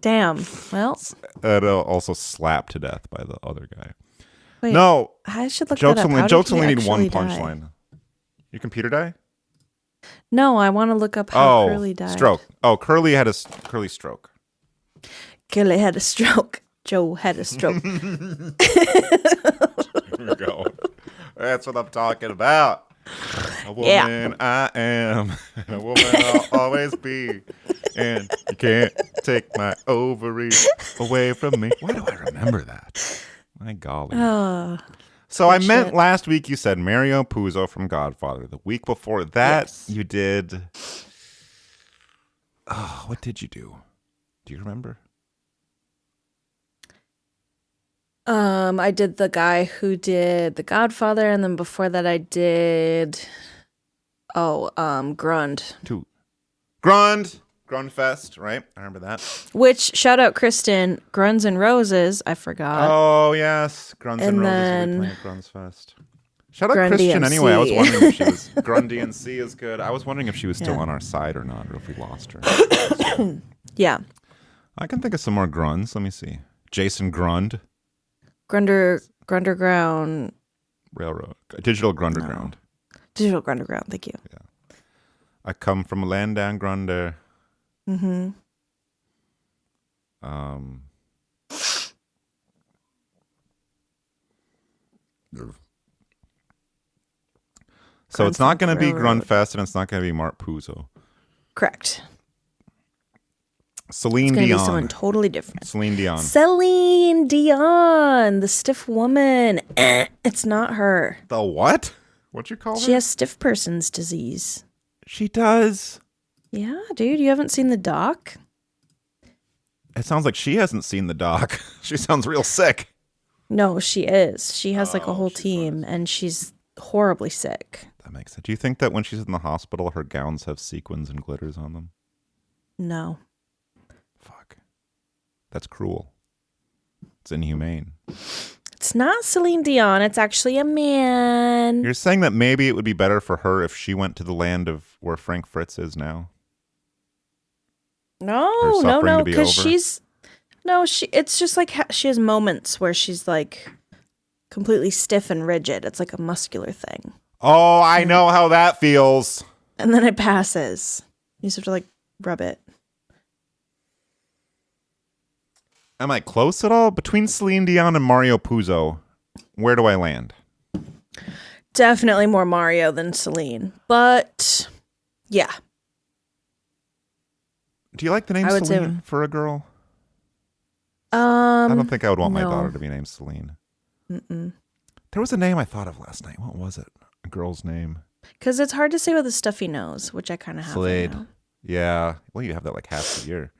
Damn. Well, And also slapped to death by the other guy. wait. No, I should look jokes that up. only. How did Jokes he only need one actually die? punchline. Your computer die? No, I want to look up how Curly died. Stroke. Oh, Curly had a Curly stroke. Curly had a stroke. Joe had a stroke. There we go. That's what I'm talking about. A woman I am, and a woman I'll always be. And you can't take my ovaries away from me. Why do I remember that? My golly. So I meant shit. last week you said Mario Puzo from Godfather. The week before that, Yes. you did. Oh, what did you do? Do you remember? I did the guy who did The Godfather, and then before that I did Grund. Grundfest, right? I remember that. Which, shout out Kristen, Gruns and Roses, I forgot. Oh, yes. Gruns and and Roses then will be playing at Grunsfest. Shout out Grundy Christian and anyway. I was C. wondering if she was... Grundy and C is good. I was wondering if she was still Yeah. on our side or not, or if we lost her. Yeah. I can think of some more Grunds. Let me see. Jason Grund. Grunderground. Railroad. Digital Grunderground. Digital Grunderground, thank you. I come from a land down Grunder. Mm-hmm. So it's not going to be Railroad. Grundfest and it's not going to be Mark Puzo. Correct. Celine It's going to be Dion. someone totally different. Celine Dion. Celine Dion, the stiff woman. It's not her. The what? What'd you call her? She has stiff person's disease. She does. Yeah, dude, you haven't seen the doc? It sounds like she hasn't seen the doc. She sounds real sick. No, she is. She has like a whole team, and she's horribly sick. That makes sense. Do you think that when she's in the hospital, her gowns have sequins and glitters on them? No. Fuck. That's cruel. It's inhumane. It's not Celine Dion. It's actually a man. You're saying that maybe it would be better for her if she went to the land of where Frank Fritz is now? No, suffering to be because over? it's just like she has moments where she's like completely stiff and rigid. It's like a muscular thing. Oh, I know how that feels. And then it passes. You just have to like rub it. Am I close at all? Between Celine Dion and Mario Puzo, where do I land? Definitely more Mario than Celine. But yeah. Do you like the name I would say- Celine for a girl? I don't think I would want my no. daughter to be named Celine. Mm-mm. There was a name I thought of last night. What was it? A girl's name. Because it's hard to say with a stuffy nose, which I kind of have. right Slade. now. Yeah. Well, you have that like half the year.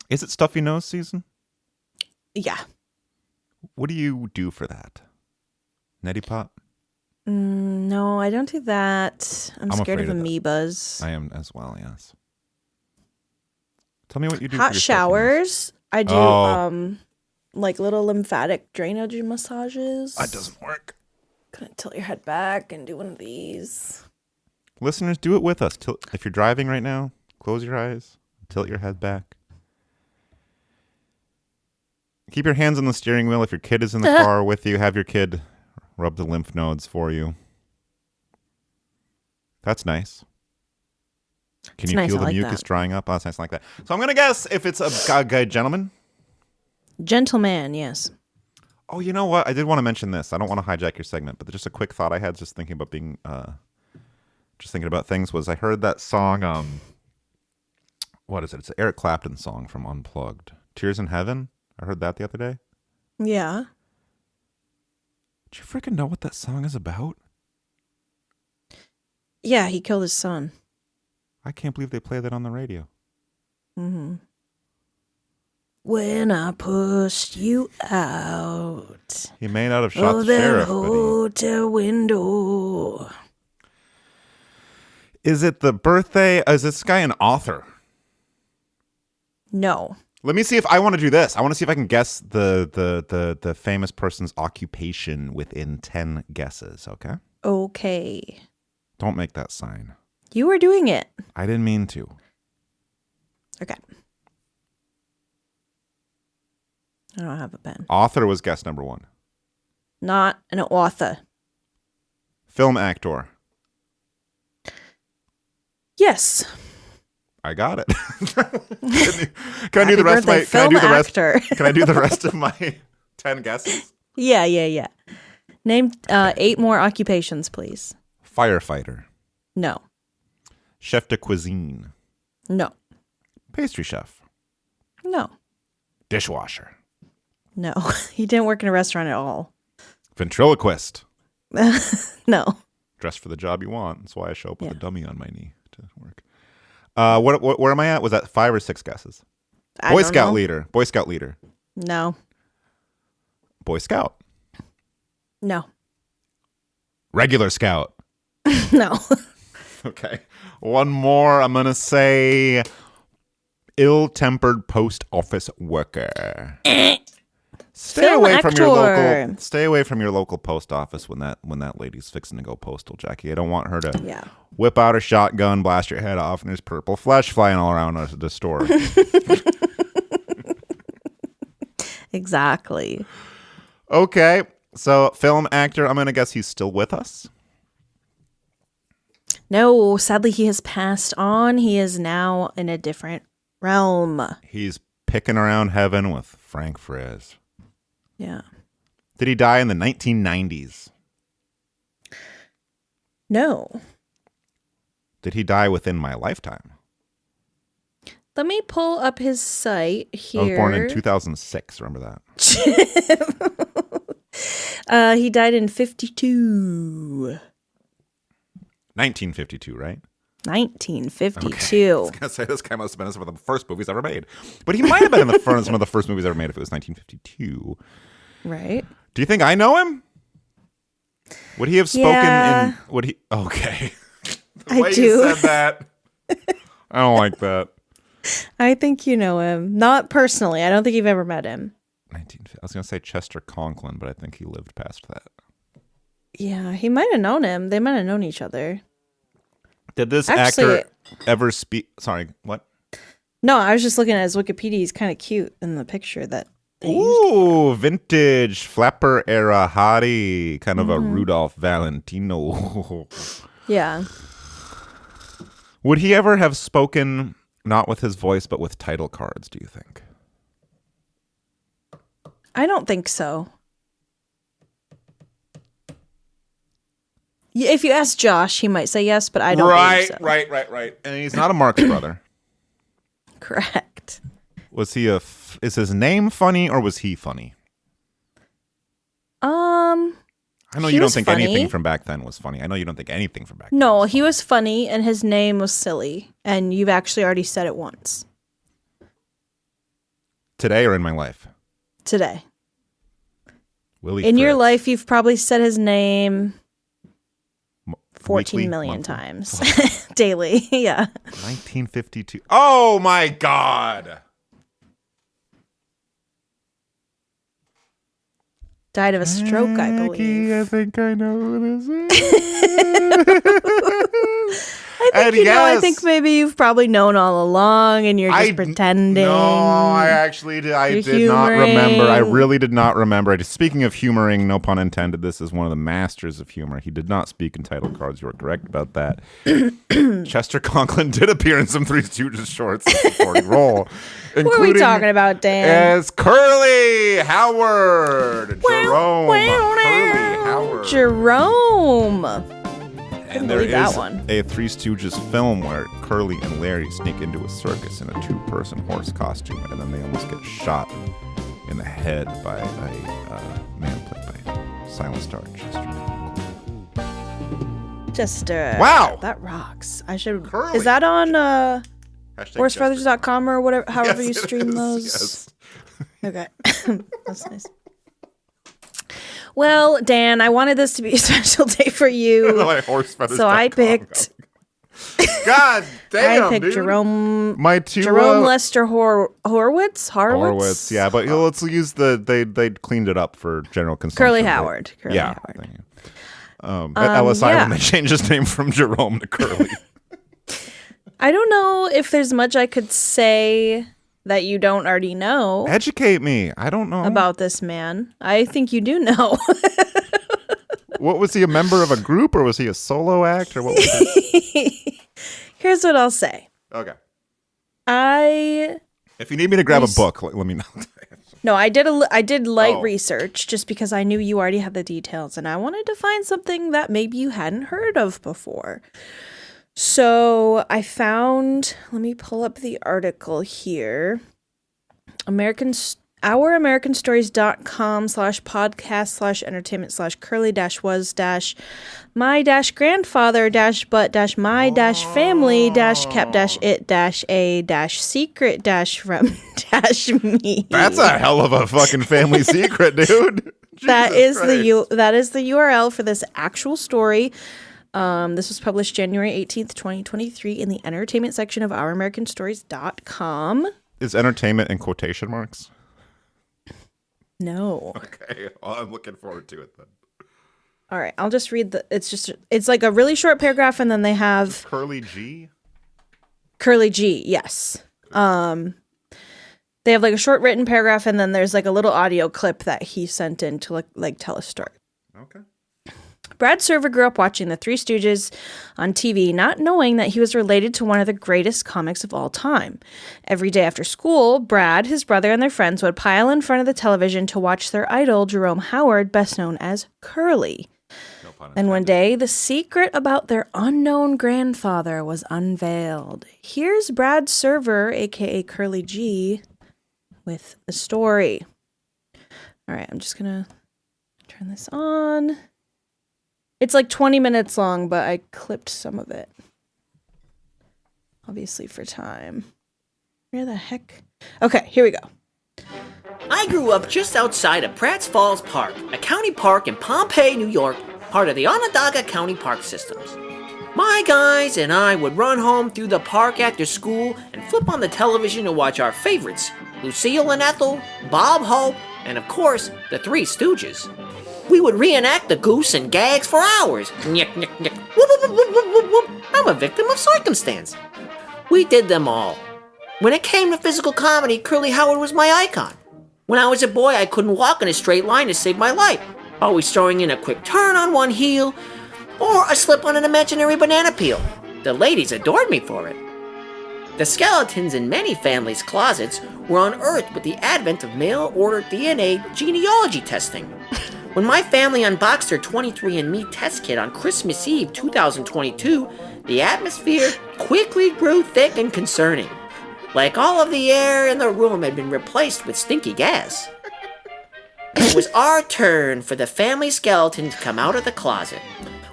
Is it stuffy nose season? Yeah. What do you do for that? Neti pot? No, I don't do that. I'm scared of afraid of that. amoebas. I am as well, yes. Tell me what you do Hot for your stuffy nose. showers. I do Oh. like little lymphatic drainage massages. That doesn't work. Gonna tilt your head back and do one of these. Listeners, do it with us. If you're driving right now, close your eyes, tilt your head back. Keep your hands on the steering wheel. If your kid is in the car with you, have your kid rub the lymph nodes for you. That's nice. Can It's you nice, feel I the like mucus that. drying up? Oh, that's nice like that. So I'm going to guess if it's a guy gentleman. Gentleman, yes. Oh, you know what? I did want to mention this. I don't want to hijack your segment, but just a quick thought I had just thinking about just thinking about things was I heard that song, what is it? It's an Eric Clapton song from Unplugged. Tears in Heaven. I heard that the other day. Yeah. Do you freaking know what that song is about? Yeah, he killed his son. I can't believe they play that on the radio. Mm-hmm. When I pushed you out He may not have shot of the that sheriff, but hotel window. is it the birthday? Is this guy an author? No. Let me see if I want to do this. I want to see if I can guess the famous person's occupation within 10 guesses, okay? Okay. Don't make that sign. You were doing it. I didn't mean to. Okay. I don't have a pen. Author was guess number 1. Not an author. Film actor. Yes. I got it. Can I do the rest of my Film actor. Can I do the rest of my 10 guesses? Yeah. Name 8 more occupations, please. Firefighter. No. Chef de cuisine. No. Pastry chef. No. Dishwasher. No. He didn't work in a restaurant at all. Ventriloquist. No. Dressed for the job you want. That's why I show up with a dummy on my knee to work. Where am I at? Was that 5 or 6 guesses? Boy Scout leader. Boy Scout leader. No. Boy Scout. No. Regular Scout. No. Okay. One more. I'm going to say ill-tempered post office worker. Stay Film away from your actor. local. Stay away from your local post office when that lady's fixing to go postal, Jackie. I don't want her to whip out her shotgun, blast your head off, and there's purple flesh flying all around the store. Exactly. Okay, so film actor. I'm gonna guess he's still with us. No, sadly he has passed on. He is now in a different realm. He's picking around heaven with Frank Frizz. Yeah. Did he die in the 1990s? No. Did he die within my lifetime? Let me pull up his site here. I was born in 2006. Remember that? He died in 52. 1952, right? 1952. Okay. I was going to say, this guy must have been in some of the first movies ever made. But he might have been in some of the first movies ever made if it was 1952. Right. Do you think I know him? Would he have spoken in... Would he... Okay. The way I do. you said that. I don't like that. I think you know him. Not personally. I don't think you've ever met him. I was going to say Chester Conklin, but I think he lived past that. Yeah, he might have known him. They might have known each other. Did this actor ever speak... Sorry, what? No, I was just looking at his Wikipedia. He's kind of cute in the picture that they used. Ooh, vintage flapper era hottie. Kind of a Rudolph Valentino. Yeah. Would he ever have spoken, not with his voice, but with title cards, do you think? I don't think so. If you ask Josh, he might say yes, but I don't believe so. Right. And he's not a Marx brother. Correct. Was he is his name funny or was he funny? I know you don't think anything from back then was funny. I know you don't think anything from back then. No, he was funny and his name was silly. And you've actually already said it once. Today or in my life? Today. Willie in your Fritz. life, you've probably said his name 14 Weekly, million monthly? times. Daily. Yeah. 1952. Oh my God. Died of a stroke, I believe. I think I know who this is. I think I think maybe you've probably known all along, and you're just pretending. No, I actually did. I You're did not remember. I humoring. really did not remember. Speaking of humoring, no pun intended, this is one of the masters of humor. He did not speak in title cards. You are correct about that. Chester Conklin did appear in some Three Stooges shorts in a supporting role. What are we talking about, Dan? As Curly Howard. Jerome Curly Howard. Jerome. And there believe that is one. a Three Stooges film where Curly and Larry sneak into a circus in a two-person horse costume, and then they almost get shot in the head by a man played by silent star Chester. Just Wow. that rocks. I should. Curly. Is that on Hashtag horsefeathers.com or whatever? However Yes, you it stream is, those. yes. Okay, that's nice. Well, Dan, I wanted this to be a special day for you, Horsefeathers.com. so I picked. God damn, I picked dude. Jerome My two Lester Horowitz. Horowitz, yeah, but let's use they cleaned it up for general consumption. Curly Howard. Curly yeah. Howard. At Ellis Island, yeah. they changed his name from Jerome to Curly. I don't know if there's much I could say that you don't already know Educate me. I don't know. about this man. I think you do know. What was he, a member of a group, or was he a solo act, or what was it? Here's what I'll say. Okay. If you need me to grab a book, let me know. No, I did light Oh. research just because I knew you already had the details and I wanted to find something that maybe you hadn't heard of before. So I found, let me pull up the article here. American-style-my-grand-father-but-my-family-kept-a-secret-from-me. That's a hell of a fucking family secret, dude. That Jesus is Christ. that is the URL for this actual story. This was published January 18th, 2023 in the entertainment section of ouramericanstories.com. Is entertainment in quotation marks? No. Okay. Well, I'm looking forward to it then. All right, I'll just read it's like a really short paragraph and then they have Curly G? Curly G, yes. They have like a short written paragraph and then there's like a little audio clip that he sent in to like tell a story. Okay. Brad Server grew up watching The Three Stooges on TV, not knowing that he was related to one of the greatest comics of all time. Every day after school, Brad, his brother, and their friends would pile in front of the television to watch their idol, Jerome Howard, best known as Curly. And one day, the secret about their unknown grandfather was unveiled. Here's Brad Server, aka Curly G, with the story. All right, I'm just going to turn this on. It's like 20 minutes long, but I clipped some of it. Obviously for time. Where the heck? Okay, here we go. I grew up just outside of Pratt's Falls Park, a county park in Pompeii, New York, part of the Onondaga County Park Systems. My guys and I would run home through the park after school and flip on the television to watch our favorites, Lucille and Ethel, Bob Hope, and of course, the Three Stooges. We would reenact the goose and gags for hours. Nyek, nyek, nyek. Whoop, whoop, whoop, whoop, whoop, whoop. I'm a victim of circumstance. We did them all. When it came to physical comedy, Curly Howard was my icon. When I was a boy, I couldn't walk in a straight line to save my life, always throwing in a quick turn on one heel, or a slip on an imaginary banana peel. The ladies adored me for it. The skeletons in many families' closets were unearthed with the advent of mail-order DNA genealogy testing. When my family unboxed their 23andMe test kit on Christmas Eve 2022, the atmosphere quickly grew thick and concerning. Like all of the air in the room had been replaced with stinky gas. It was our turn for the family skeleton to come out of the closet.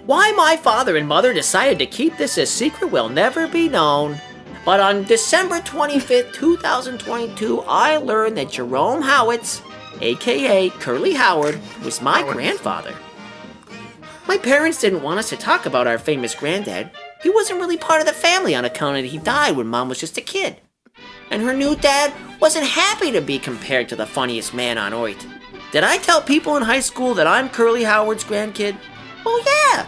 Why my father and mother decided to keep this a secret will never be known. But on December 25th, 2022, I learned that Jerome Howitz, aka Curly Howard, was my grandfather. My parents didn't want us to talk about our famous granddad. He wasn't really part of the family on account of he died when Mom was just a kid. And her new dad wasn't happy to be compared to the funniest man on earth. Did I tell people in high school that I'm Curly Howard's grandkid? Well, yeah.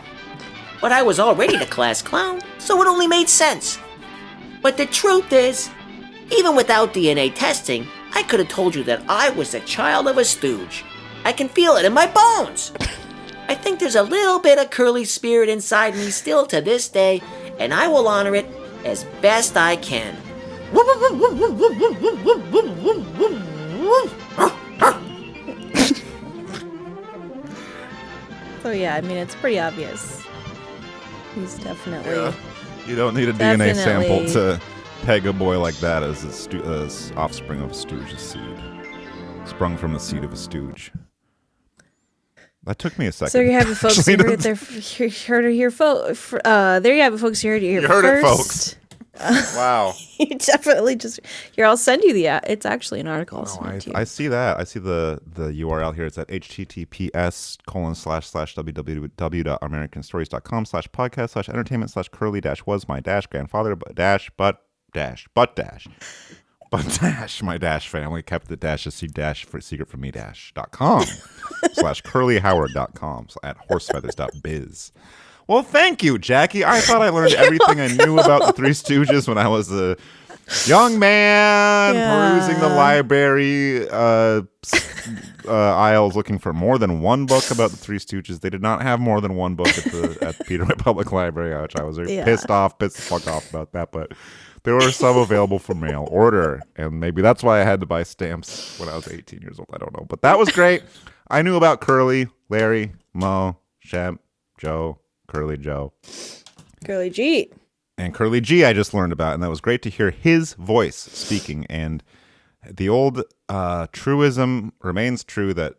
But I was already the class clown, so it only made sense. But the truth is, even without DNA testing, I could have told you that I was the child of a stooge. I can feel it in my bones. I think there's a little bit of Curly spirit inside me still to this day, and I will honor it as best I can. So yeah, I mean, it's pretty obvious. He's definitely... Yeah. You don't need a DNA Definitely. sample to peg a boy like that as offspring of a stooge's seed. Sprung from the seed of a stooge. That took me a second. So there you have it, folks. Actually, You heard it there. You heard it here, folks. There you have it, folks. You heard it here You heard it, first. Wow. You definitely just here. I'll send you the. It's actually an article. I'll send it to you. I see that. I see the URL here. It's at https://www.americanstories.com/podcast/entertainment/curly-was-my-grandfather-but my family kept the dash a secret from me-.com /curlyhoward.com at horsefeathers.biz. Well, thank you, Jackie. I thought I learned everything I knew about the Three Stooges when I was a young man perusing the library aisles looking for more than one book about the Three Stooges. They did not have more than one book at Peterman Public Library, which I was pissed the fuck off about that. But there were some available for mail order, and maybe that's why I had to buy stamps when I was 18 years old. I don't know. But that was great. I knew about Curly, Larry, Mo, Shemp, Joe, Curly Joe. Curly G. And Curly G I just learned about, and that was great to hear his voice speaking. And the old truism remains true that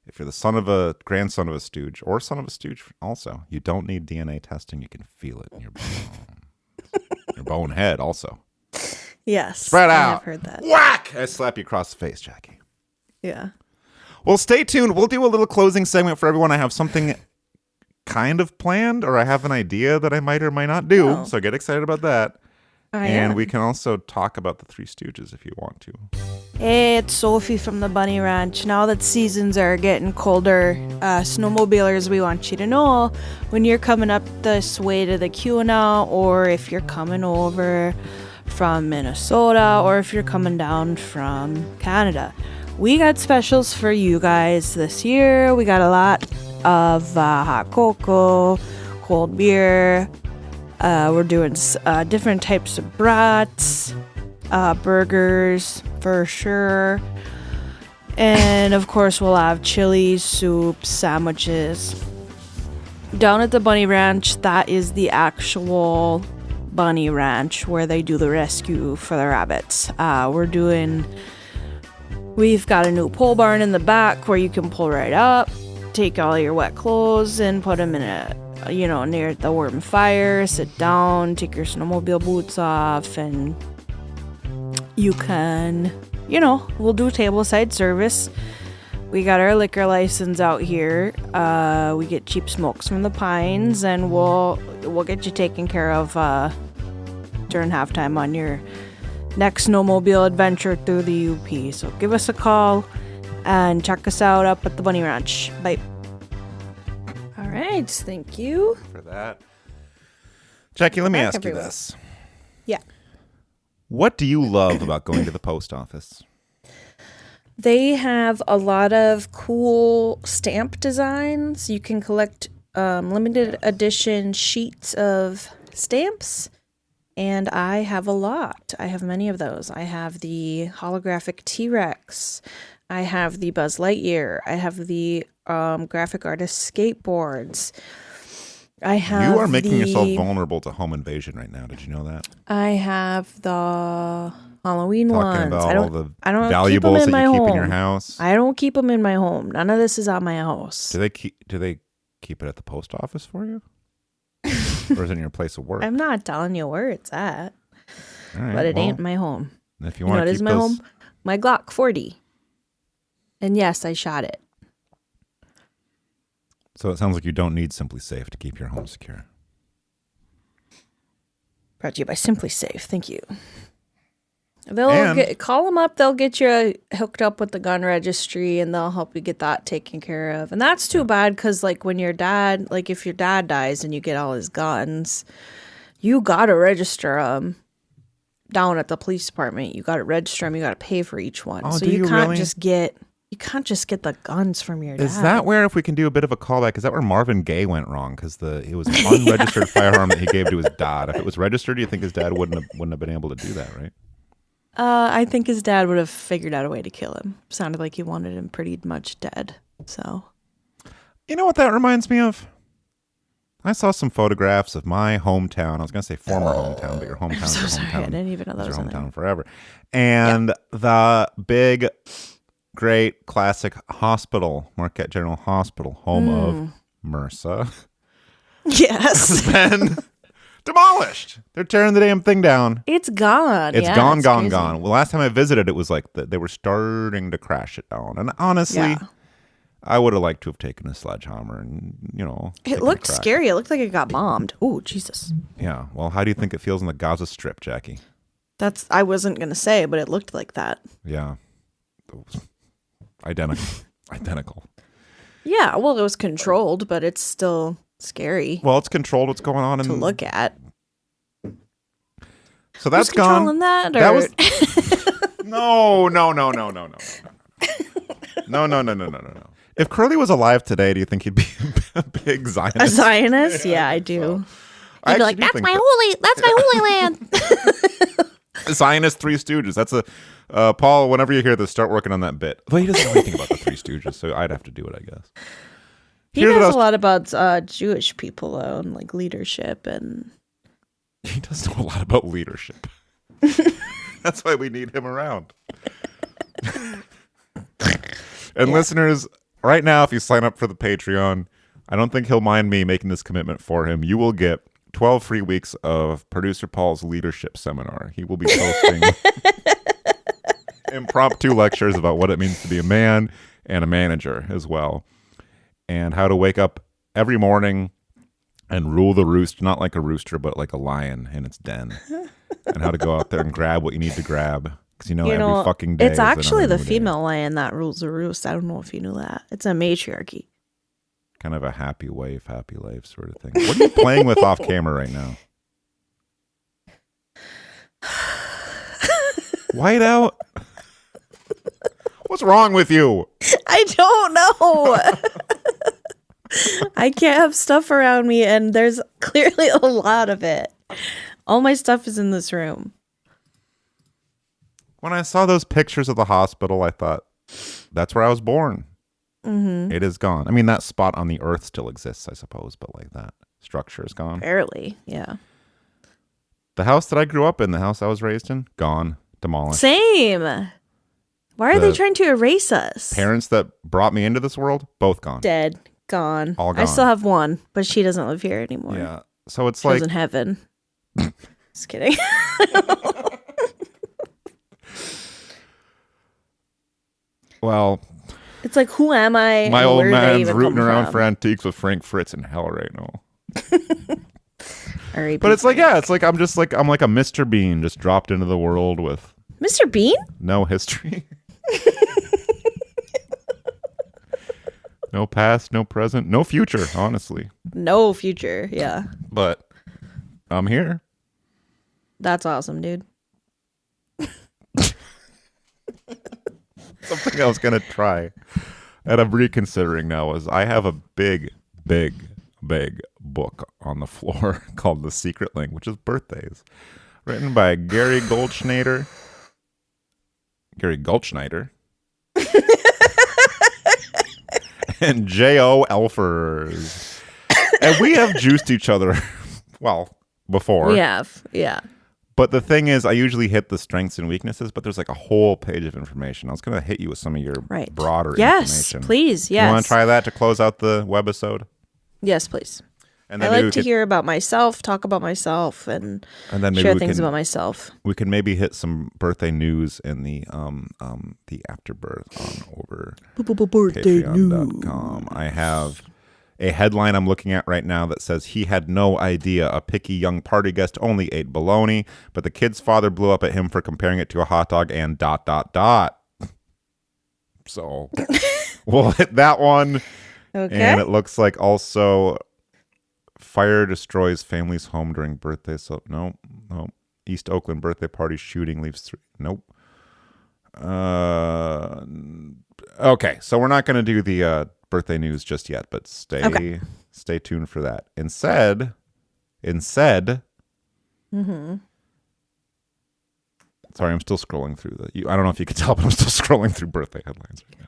if you're the grandson of a stooge, or son of a stooge also, you don't need DNA testing. You can feel it in your bone. Your bone head also. Yes. Spread out. I've heard that. Whack! I slap you across the face, Jackie. Yeah. Well, stay tuned. We'll do a little closing segment for everyone. I have something kind of planned, or I have an idea that I might or might not do. So get excited about that. We can also talk about the Three Stooges if you want to. Hey, it's Sophie from the Bunny Ranch. Now that seasons are getting colder, snowmobilers, we want you to know when you're coming up this way to the Kuna, or if you're coming over from Minnesota, or if you're coming down from Canada, we got specials for you guys this year. We got a lot of hot cocoa, cold beer. We're doing different types of brats, burgers for sure. And of course, we'll have chili, soups, sandwiches. Down at the Bunny Ranch, that is the actual Bunny Ranch where they do the rescue for the rabbits. We've got a new pole barn in the back where you can pull right up, take all your wet clothes and put them in near the warm fire, sit down, take your snowmobile boots off, and you can, we'll do tableside service. We got our liquor license out here. We get cheap smokes from the Pines, and we'll get you taken care of during halftime on your next snowmobile adventure through the UP. So give us a call and check us out up at the Bunny Ranch. Bye. All right, thank you for that. Jackie, let me ask you everyone. this. Yeah. What do you love about going to the post office? They have a lot of cool stamp designs. You can collect limited edition sheets of stamps, and I have a lot. I have many of those. I have the holographic T-Rex. I have the Buzz Lightyear. I have the graphic artist skateboards. You are making yourself vulnerable to home invasion right now. Did you know that? I have the Halloween Talking ones. about all the I don't valuables keep them in that my you keep home. in your house. I don't keep them in my home. None of this is at my house. Do they keep it at the post office for you? Or is it in your place of work? I'm not telling you where it's at, All right, but it ain't my home. If you You know want what to is keep my those, home? My Glock 40. And yes, I shot it. So it sounds like you don't need Simply Safe to keep your home secure. Brought to you by Simply Safe. Thank you. Call them up. They'll get you hooked up with the gun registry, and they'll help you get that taken care of. And that's too bad because, when your dad, if your dad dies and you get all his guns, you gotta register them down at the police department. You gotta register them. You gotta pay for each one. Oh, so do you you can't really? just get the guns from your dad. Is that where, if we can do a bit of a callback, is that where Marvin Gaye went wrong? Because it was an unregistered firearm that he gave to his dad. If it was registered, do you think his dad wouldn't have been able to do that, right? I think his dad would have figured out a way to kill him. Sounded like he wanted him pretty much dead. So, you know what that reminds me of? I saw some photographs of my hometown. I was going to say former hometown, but your hometown I'm so is your sorry. hometown. I didn't even know that It's was your in there. hometown forever. And the big great classic hospital, Marquette General Hospital, home of MRSA, Yes. has been demolished. They're tearing the damn thing down. It's gone. It's Yeah, gone. crazy. Well, last time I visited, it was like they were starting to crash it down. And honestly, Yeah. I would have liked to have taken a sledgehammer and, It taken a looked crack. scary. It looked like it got bombed. Oh, Jesus. Yeah. Well, how do you think it feels in the Gaza Strip, Jackie? I wasn't going to say, but it looked like that. Yeah. Identical. Yeah, well, it was controlled, but it's still scary Well, it's controlled what's going on to look at. So that's Who's gone. controlling that? That Or- was No. No. If Curly was alive today, do you think he'd be a big Zionist? a Zionist? Yeah, I do. I You'd be actually like, do that's think my that. holy land. Zionist Three Stooges. That's a Paul. Whenever you hear this, start working on that bit. Well, he doesn't know anything about the Three Stooges, so I'd have to do it, I guess. He Here's what I knows was- a lot about Jewish people, though, and like leadership and. He does know a lot about leadership. That's why we need him around. And listeners, right now, if you sign up for the Patreon, I don't think he'll mind me making this commitment for him. You will get 12 free weeks of Producer Paul's leadership seminar. He will be posting impromptu lectures about what it means to be a man and a manager as well, and how to wake up every morning and rule the roost, not like a rooster, but like a lion in its den, and how to go out there and grab what you need to grab. Because every fucking day. It's is actually another the new day. female lion that rules the roost. I don't know if you knew that. It's a matriarchy. Kind of a happy wife, happy life sort of thing. What are you playing with off camera right now? Whiteout? What's wrong with you? I don't know. I can't have stuff around me, and there's clearly a lot of it. All my stuff is in this room. When I saw those pictures of the hospital, I thought, that's where I was born. Mm-hmm. It is gone. I mean, that spot on the earth still exists, I suppose, but like that structure is gone. Barely, yeah. The house that I grew up in, the house I was raised in, gone, demolished. Same. Why are they trying to erase us? Parents that brought me into this world, both gone. Dead, gone. All I gone. still have one, but she doesn't live here anymore. Yeah. So it's She like, lives in heaven. Just kidding. well, It's like, who am I? my and old where did I man's even rooting come around from? for antiques with Frank Fritz in hell right now. R.I.P. But it's like, yeah, it's like I'm like a Mr. Bean just dropped into the world with Mr. Bean? no history. No past, no present, no future, honestly. No future. Yeah. But I'm here. That's awesome, dude. Something I was going to try, and I'm reconsidering now, is I have a big book on the floor called The Secret Link, which is birthdays, written by Gary Goldschneider. And J.O. Elfers. And we have juiced each other, well, before. We have. Yeah. But the thing is, I usually hit the strengths and weaknesses, but there's like a whole page of information. I was going to hit you with some of your Right. broader Yes, information. please. You Yes. want to try that to close out the webisode? Yes, please. And I maybe like to hear about myself, talk about myself, and and then maybe share we things can, about myself. we can maybe hit some birthday news in the afterbirth on over patreon.com. I have a headline I'm looking at right now that says he had no idea a picky young party guest only ate bologna, but the kid's father blew up at him for comparing it to a hot dog and ... So we'll hit that one. Okay. And it looks like also fire destroys family's home during birthday. So no. East Oakland birthday party shooting leaves 3. Nope. Okay, so we're not going to do the birthday news just yet, but stay tuned for that. Instead, sorry, I'm still scrolling through I don't know if you can tell, but I'm still scrolling through birthday headlines right now.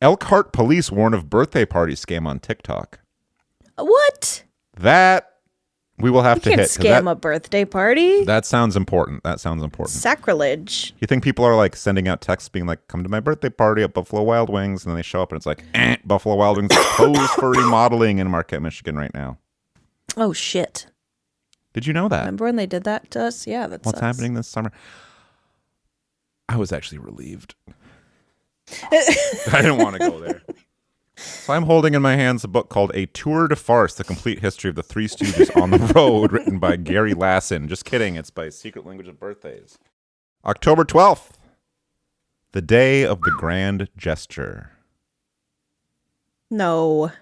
Elkhart police warn of birthday party scam on TikTok. What? That We will have to Can't hit. 'Cause scam a birthday party. that sounds important. That sounds important. Sacrilege. You think people are like sending out texts being like, come to my birthday party at Buffalo Wild Wings, and then they show up and it's like, Buffalo Wild Wings is closed for remodeling in Marquette, Michigan right now. Oh, shit. Did you know that? Remember when they did that to us? Yeah, that's What's happening this summer? I was actually relieved. I didn't want to go there. So I'm holding in my hands a book called A Tour de Farce, The Complete History of the Three Stooges on the Road, written by Gary Lassen. Just kidding. It's by Secret Language of Birthdays. October 12th, the day of the grand gesture. No.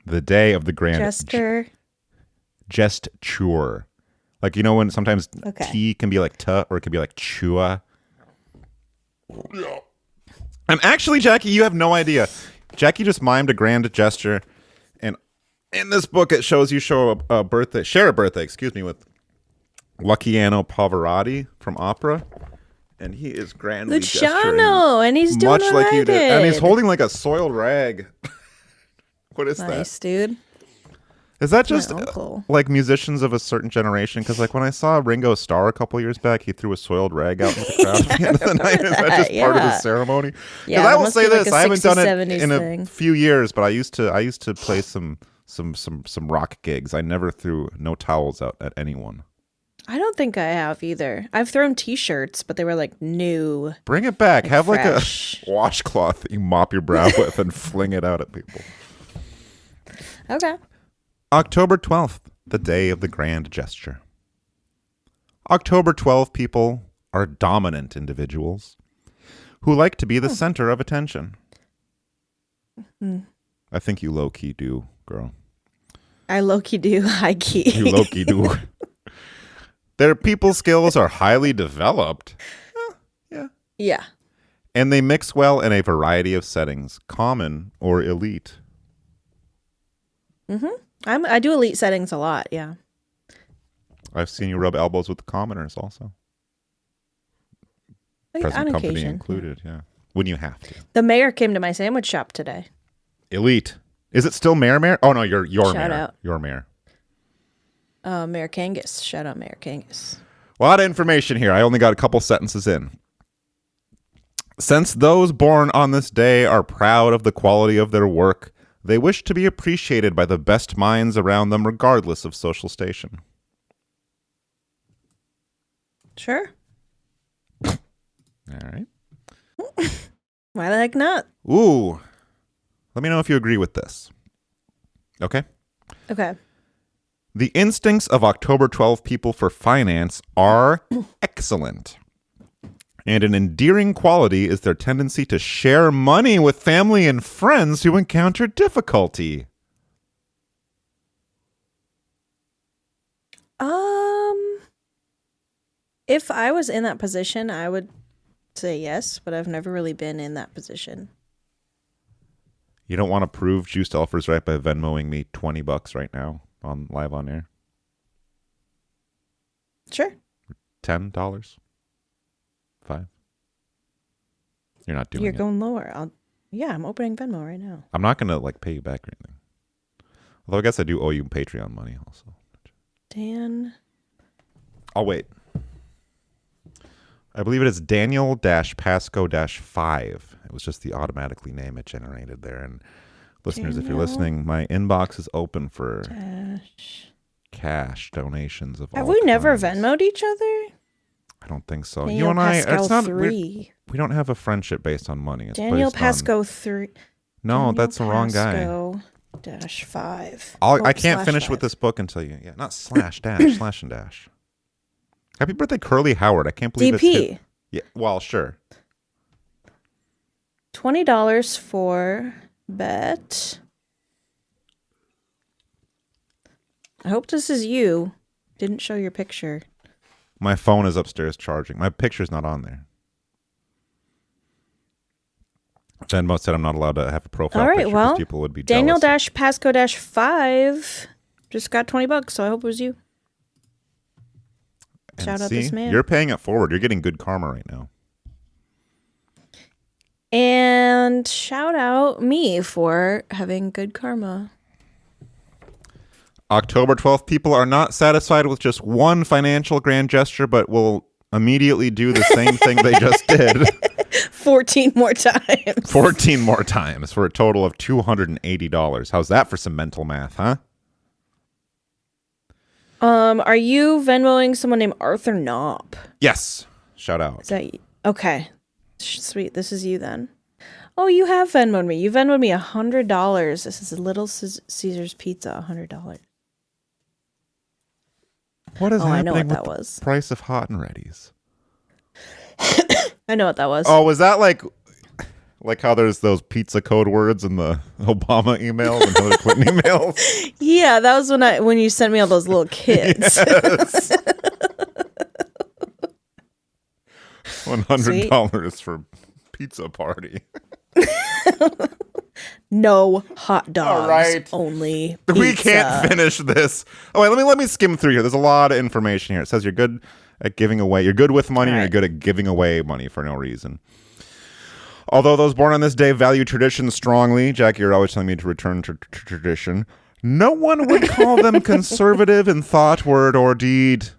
The day of the grand Gesture. gesture. Like, you know when sometimes Okay. T can be like T or it can be like chua? I'm actually, Jackie, you have no idea. Jackie just mimed a grand gesture, and in this book it shows you share a birthday, excuse me, with Luciano Pavarotti from opera, and he is grandly gesturing, Luciano, and he's doing much what like I you did, and he's did. holding like a soiled rag. What is Nice, that? dude. Is that just My uncle. like musicians of a certain generation? Because like when I saw Ringo Starr a couple years back, he threw a soiled rag out in the crowd at the end of the night. Is that just part of the Yeah. ceremony? Because Yeah, I it will must say be like this: a I haven't done 60s, it 70s in a thing. few years, but I used to play some rock gigs. I never threw no towels out at anyone. I don't think I have either. I've thrown T-shirts, but they were like new. Bring it back. Have fresh. like a washcloth that you mop your brow with and fling it out at people. Okay. October 12th, the day of the grand gesture. October 12 people are dominant individuals who like to be the center of attention. I think you low-key do, girl. I low-key do, high-key. You low-key do. Their people skills are highly developed. Yeah. And they mix well in a variety of settings, common or elite. I do elite settings a lot, yeah. I've seen you rub elbows with the commoners also. Present On company occasion. included, yeah. When you have to. The mayor came to my sandwich shop today. Elite. Is it still Mayor? Oh no, your Shout mayor. out. Your mayor. Mayor Kangas. Shout out Mayor Kangas. A lot of information here. I only got a couple sentences in. Since those born on this day are proud of the quality of their work, they wish to be appreciated by the best minds around them, regardless of social station. Sure. All right. Why the heck not? Ooh. Let me know if you agree with this. Okay. Okay. The instincts of October 12 people for finance are excellent. And an endearing quality is their tendency to share money with family and friends who encounter difficulty. If I was in that position, I would say yes, but I've never really been in that position. You don't want to prove Juiced Elfer's right by Venmoing me $20 right now on live on air? Sure. $10? $5? You're not doing You're it. going lower. I'm opening Venmo right now. I'm not going to like pay you back or anything. Although I guess I do owe you Patreon money also. Dan. I'll wait. I believe it is Daniel-Pasco-5. It was just the automatically name it generated there. And listeners, if you're Daniel listening, my inbox is open for Dash. cash donations of Have all we never kinds. Venmoed each other? I don't think so. Daniel You and I, Pascal it's not, 3. we don't have a friendship based on money. It's Daniel based on- Pasco 3. No, Daniel that's the wrong guy. Pasco dash 5. I can't finish with 5. this book until you, not slash dash, slash and dash. Happy birthday, Curly Howard. I can't believe it's DP. hit. Yeah, well, sure. $20 for bet. I hope this is you. Didn't show your picture. My phone is upstairs charging. My picture's not on there. Venmo said I'm not allowed to have a profile All right, picture well, because people would be jealous. Daniel-Pasco-5 just got $20, so I hope it was you. And Shout out see, this man. You're paying it forward. You're getting good karma right now. And shout out me for having good karma. October 12th, people are not satisfied with just one financial grand gesture, but will immediately do the same thing they just did 14 more times. 14 more times for a total of $280. How's that for some mental math, huh? Are you Venmoing someone named Arthur Knopp? Yes. Shout out. Is that you? Okay. Sweet. This is you then. Oh, you have Venmoed me. You Venmoed me $100. This is a Little Caesar's Pizza, $100. What is happening I know what with that the was. price of hot and readies? I know what that was. Oh, was that like how there's those pizza code words in the Obama emails and Hillary Clinton emails? Yeah, that was when you sent me all those little kids. Yes. $100 for pizza party. No hot dogs. All right. Only pizza. We can't finish this. Oh wait, let me skim through here. There's a lot of information here. It says you're good at giving away. You're good with money, and you're good at giving away money for no reason. Although those born on this day value tradition strongly, Jackie, you're always telling me to return to tradition. No one would call them conservative in thought, word, or deed.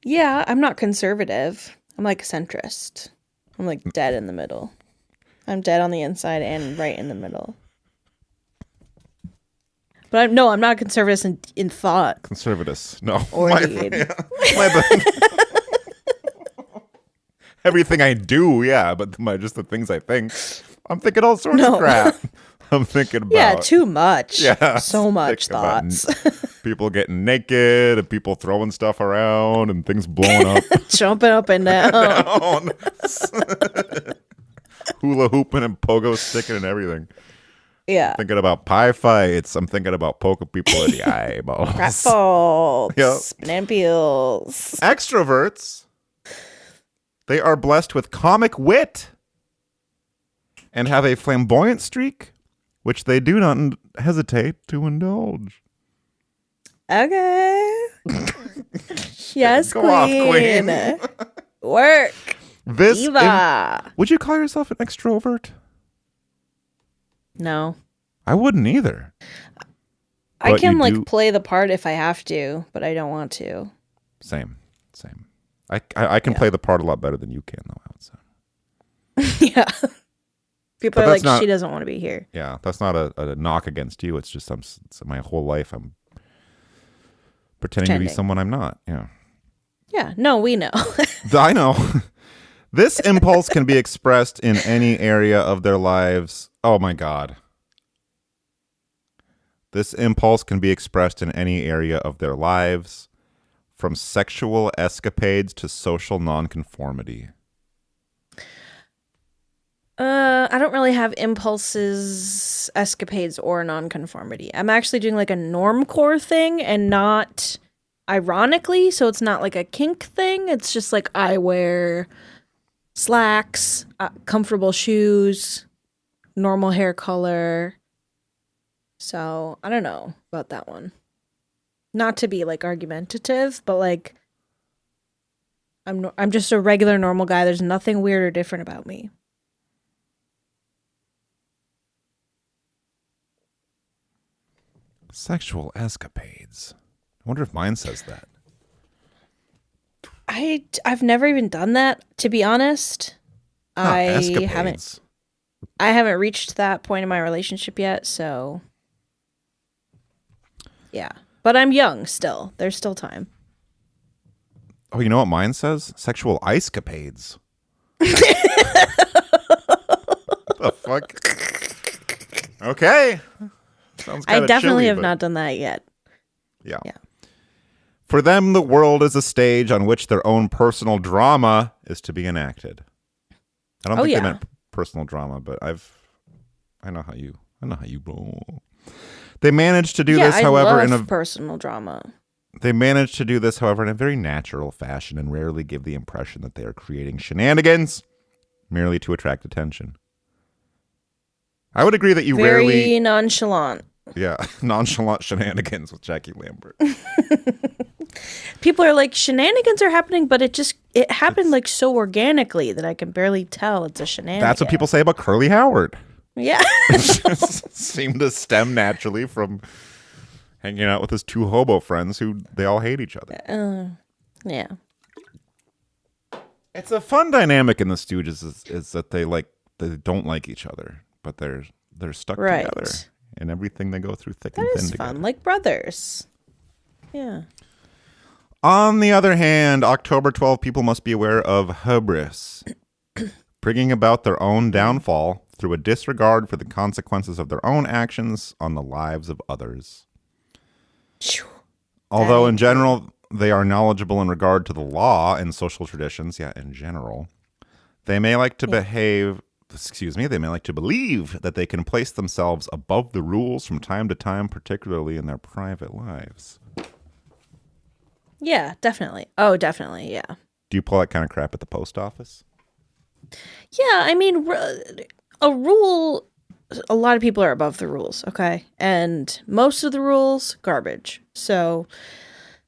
Yeah, I'm not conservative. I'm like centrist. I'm like dead in the middle. I'm dead on the inside and right in the middle. But I'm not conservative in thought. Conservatus. No. Or deed. Everything I do, yeah, but just the things I think. I'm thinking all sorts of crap. I'm thinking about too much. Yeah, so much thoughts. People getting naked and people throwing stuff around and things blowing up, jumping up and down, hula hooping and pogo sticking and everything. Yeah, thinking about pie fights. I'm thinking about poking people in the eyeballs. Rattles, yep. banana peels. Extroverts. They are blessed with comic wit and have a flamboyant streak, which they do not hesitate to indulge. Okay. Yes, Go queen. off, queen. Work. Diva. Would you call yourself an extrovert? No. I wouldn't either. I But can you like do- play the part if I have to, but I don't want to. Same. I can play the part a lot better than you can, though, I would say. Yeah. People But are that's like, not- she doesn't want to be here. Yeah, that's not a knock against you. It's just my whole life I'm pretending to be someone I'm not. Yeah. Yeah. No, we know. I know. This impulse can be expressed in any area of their lives. Oh my God. This impulse can be expressed in any area of their lives, from sexual escapades to social nonconformity. I don't really have impulses, escapades, or nonconformity. I'm actually doing like a normcore thing and not ironically, so it's not like a kink thing. It's just like I wear slacks, comfortable shoes, normal hair color. So I don't know about that one. Not to be like argumentative, but like I'm just a regular normal guy. There's nothing weird or different about me. Sexual escapades. I wonder if mine says that. I've never even done that, to be honest. Not I escapades. haven't reached that point in my relationship yet, so yeah. But I'm young still. There's still time. Oh, you know what mine says? Sexual icecapades. The fuck? Okay. Sounds I kinda definitely chilly, have but- not done that yet. Yeah. Yeah. For them, the world is a stage on which their own personal drama is to be enacted. I don't think yeah. they meant personal drama, but I know how you roll. They managed to do Yeah, this, I however, love personal drama. They manage to do this, however, in a very natural fashion and rarely give the impression that they are creating shenanigans merely to attract attention. I would agree that you Very rarely... nonchalant. Yeah, nonchalant shenanigans with Jackie Lambert. People are like, shenanigans are happening, but it happened like so organically that I can barely tell it's a shenanigan. That's what people say about Curly Howard. Yeah. Seemed to stem naturally from hanging out with his two hobo friends who they all hate each other. Yeah. It's a fun dynamic in the Stooges is that they don't like each other, but they're stuck Right. together in everything they go through thick That and thin is together. fun. Like brothers. Yeah. On the other hand, October 12 people must be aware of hubris, bringing about their own downfall through a disregard for the consequences of their own actions on the lives of others. Phew. Although in general they are knowledgeable in regard to the law and social traditions, in general, they may like to believe that they can place themselves above the rules from time to time, particularly in their private lives. Yeah, definitely. Oh, definitely. Yeah. Do you pull that kind of crap at the post office? Yeah, I mean, a rule, a lot of people are above the rules, okay? And most of the rules, garbage. So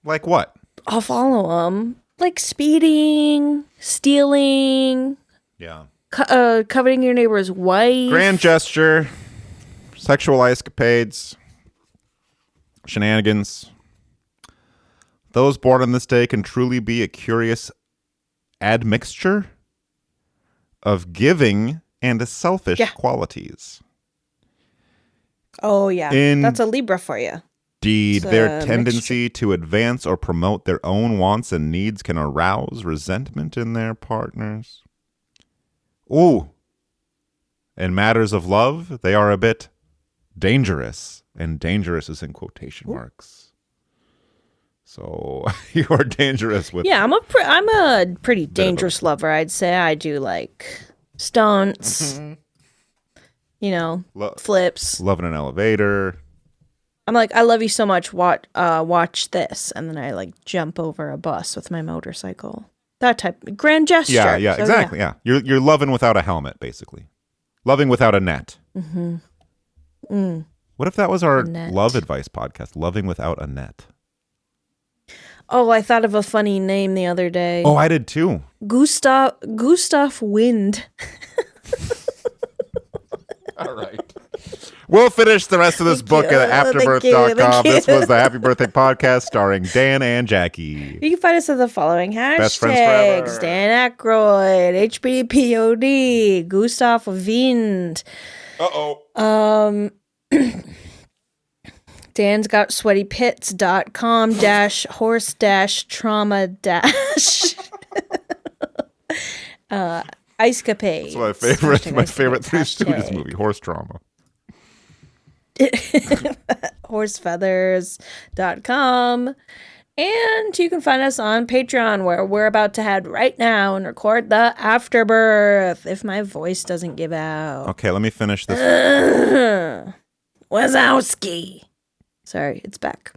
Like what? I'll follow them. Like speeding, stealing, Yeah. coveting your neighbor's wife. Grand gesture, sexual escapades, shenanigans. Those born on this day can truly be a curious admixture of giving and selfish qualities. Oh, yeah. That's a Libra for you. Indeed, It's their a tendency to advance or promote their own wants and needs can arouse resentment in their partners. Ooh. In matters of love, they are a bit dangerous, and dangerous is in quotation marks. So you are dangerous with. Yeah, I'm a pretty dangerous lover. I'd say I do like stunts, flips. Loving an elevator. I'm like, I love you so much. Watch this, and then I like jump over a bus with my motorcycle. That type of grand gesture. Yeah, So, exactly. Yeah, you're loving without a helmet, basically. Loving without a net. Mm-hmm. What if that was our net. love advice podcast? Loving without a net. Oh, I thought of a funny name the other day. Oh, I did too. Gustav Wind. All right. We'll finish the rest of this book at afterbirth.com. Thank you. This was the Happy Birthday Podcast starring Dan and Jackie. You can find us at the following hashtags: Best friends forever. Dan Aykroyd, HBPOD, Gustav Wind. Uh-oh. Dan's got sweatypits.com horse trauma ice capades. That's my favorite Three Stooges movie, Horse Trauma. horsefeathers.com. And you can find us on Patreon, where we're about to head right now and record the afterbirth if my voice doesn't give out. Okay, let me finish this. Wazowski. Sorry, it's back.